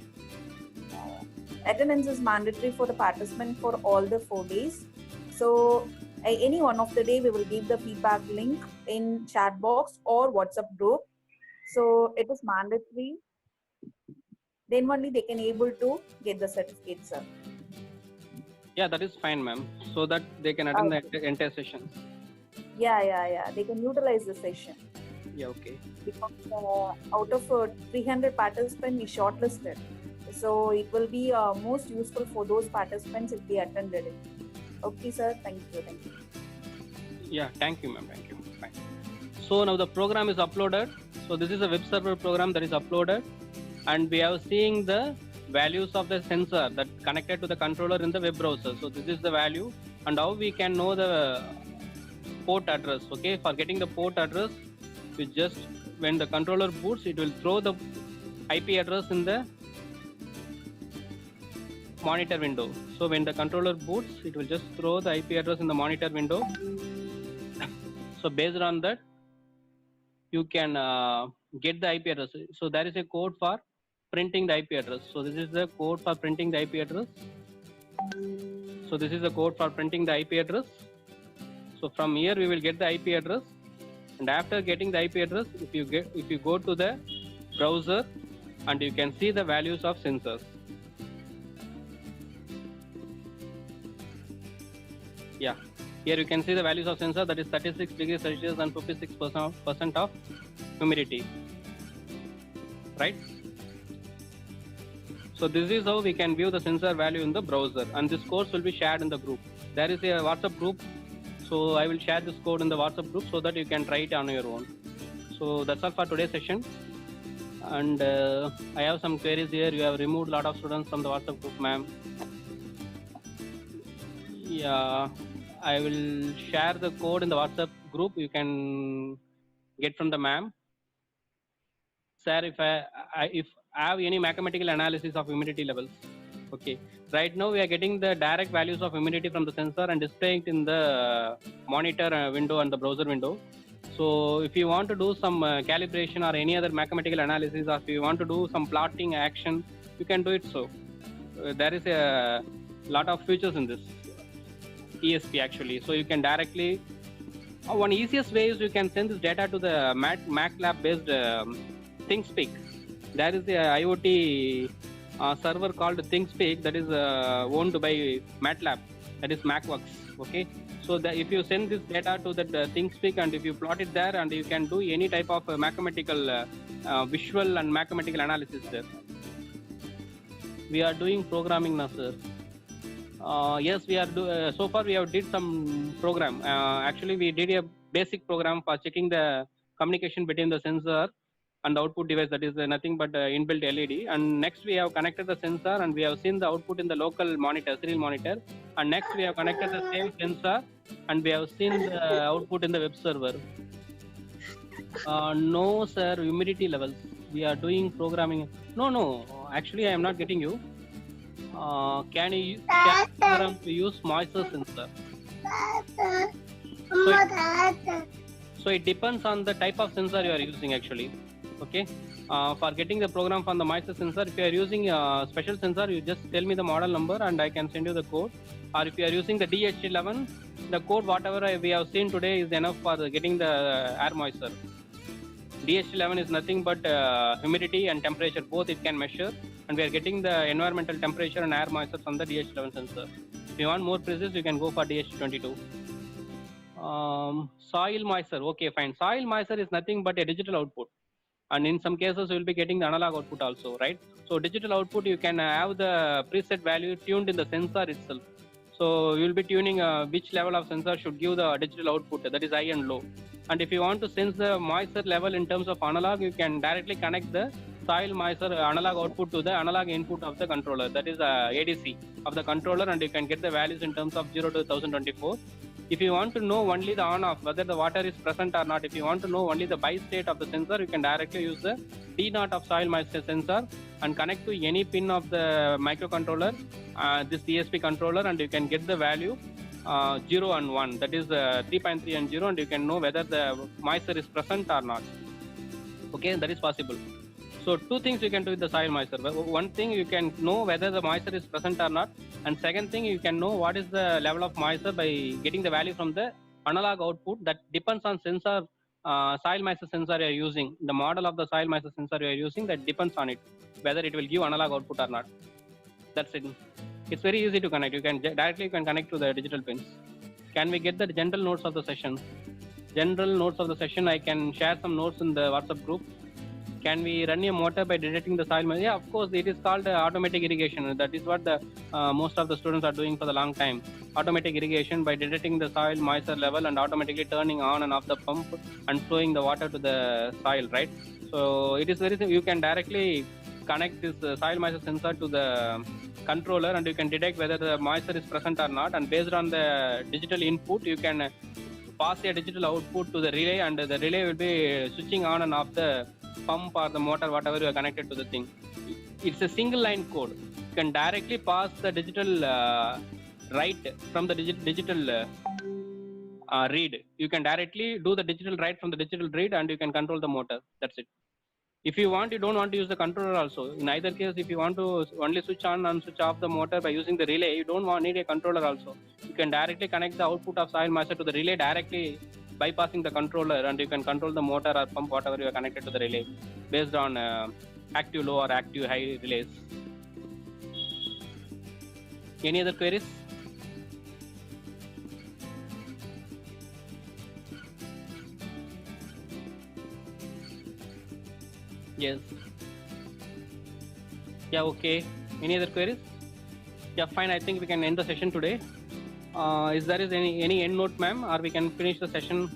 Attendance is mandatory for the participant for all the 4 days. So any one of the day we will give the feedback link in chat box or WhatsApp group. So it is mandatory. Then only they can able to get the certificate, sir. Yeah, that is fine, ma'am. So that they can attend the entire session. Yeah. They can utilize the session. Yeah, okay. Because out of 300 participants, we shortlisted. So it will be most useful for those participants if they attended it. Okay, sir. Thank you. Yeah, thank you, ma'am. Thank you. Fine. So now the program is uploaded. So this is a web server program that is uploaded, and we are seeing the values of the sensor that connected to the controller in the web browser. So this is the value, and how we can know the port address. Okay, for getting the port address, we just, when the controller boots, it will throw the IP address in the monitor window. So when the controller boots, it will just throw the IP address in the monitor window. So based on that, you can get the IP address. So there is a code for printing the IP address. So this is the code for printing the IP address. So this is the code for printing the IP address. So from here we will get the IP address, and after getting the IP address, if you go to the browser, and you can see the values of sensors. Yeah, here you can see the values of sensor, that is 36 degrees Celsius and 56% of humidity, right? So this is how we can view the sensor value in the browser, and this course will be shared in the group. There is a WhatsApp group, so I will share this code in the WhatsApp group so that you can try it on your own. So that's all for today's session, and I have some queries here. You have removed a lot of students from the WhatsApp group, ma'am. Yeah, I will share the code in the WhatsApp group. You can get from the ma'am. Sir, if I have any mathematical analysis of humidity levels. Okay, right now we are getting the direct values of humidity from the sensor and displaying it in the monitor window and the browser window. So if you want to do some calibration or any other mathematical analysis, or if you want to do some plotting action, you can do it. So there is a lot of features in this ESP actually. So you can directly, one easiest way is you can send this data to the MATLAB based ThinkSpeak. There is a IoT server called ThinkSpeak that is owned by MATLAB, that is MacWorks. Okay, so if you send this data to that ThinkSpeak, and if you plot it there, and you can do any type of mathematical visual and mathematical analysis there. We are doing programming now, sir. Yes, we are so far we have did some program. Actually, we did a basic program for checking the communication between the sensor and the output device, that is nothing but inbuilt LED. And next we have connected the sensor, and we have seen the output in the local monitor, serial monitor. And next we have connected the same sensor, and we have seen the output in the web server. No, sir, humidity levels. We are doing programming. No, actually I am not getting you. Can you use moisture sensor? So it depends on the type of sensor you are using actually. Okay, for getting the program from the moisture sensor, if you are using a special sensor, you just tell me the model number and I can send you the code. Or if you are using the DH11, the code whatever we have seen today is enough for getting the air moisture. DH11 is nothing but humidity and temperature, both it can measure, and we are getting the environmental temperature and air moisture from the DH11 sensor. If you want more precise, you can go for DH22. Soil moisture, okay, fine. Soil moisture is nothing but a digital output, and in some cases you will be getting the analog output also, right? So digital output, you can have the preset value tuned in the sensor itself. So you will be tuning which level of sensor should give the digital output, that is high and low. And if you want to sense the moisture level in terms of analog, you can directly connect the soil moisture analog output to the analog input of the controller, that is ADC of the controller, and you can get the values in terms of 0 to 1024. If you want to know only the on-off, whether the water is present or not, if you want to know only the bi-state of the sensor, you can directly use the D0 of soil moisture sensor and connect to any pin of the microcontroller, this DSP controller, and you can get the value 0 and 1, that is 3.3 and 0, and you can know whether the moisture is present or not. Okay, that is possible. So two things you can do with the soil moisture. One thing, you can know whether the moisture is present or not, and second thing, you can know what is the level of moisture by getting the value from the analog output. That depends on sensor, soil moisture sensor you are using. The model of the soil moisture sensor you are using, that depends on it, whether it will give analog output or not. That's it. It's very easy to connect. You can directly connect to the digital pins. Can we get the general notes of the session? General notes of the session, I can share some notes in the WhatsApp group. Can we run a motor by detecting the soil moisture? Yeah, of course, it is called automatic irrigation. That is what the most of the students are doing for the long time. Automatic irrigation by detecting the soil moisture level and automatically turning on and off the pump and flowing the water to the soil, right? So it is very simple. You can directly connect this soil moisture sensor to the controller, and you can detect whether the moisture is present or not. And based on the digital input, you can pass a digital output to the relay, and the relay will be switching on and off the pump or the motor, whatever you are connected to the thing. It's a single line code. You can directly pass the digital write from the digital read. You can directly do the digital write from the digital read, and you can control the motor. That's it. If you want, you don't want to use the controller also. In either case, if you want to only switch on and switch off the motor by using the relay, you don't need a controller also. You can directly connect the output of soil moisture to the relay directly, bypassing the controller, and you can control the motor or pump, whatever you are connected to the relay, based on active low or active high relays. Any other queries? Yes. Yeah, okay. Any other queries? Yeah, fine. I think we can end the session today. Is there any end note, ma'am, or we can finish the session?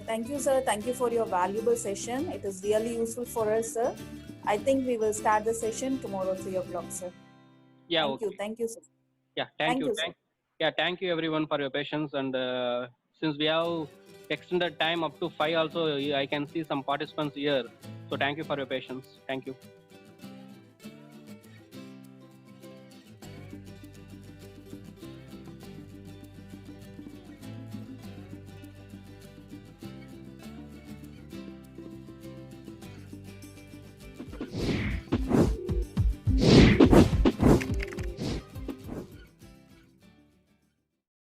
Thank you, sir. Thank you for your valuable session. It is really useful for us, sir. I think we will start the session tomorrow at 3 o'clock, sir. Yeah, thank okay. you. Thank you, sir. Yeah, thank you. Sir. Thank you everyone for your patience. And since we have extended time up to 5 also, I can see some participants here. So thank you for your patience. Thank you.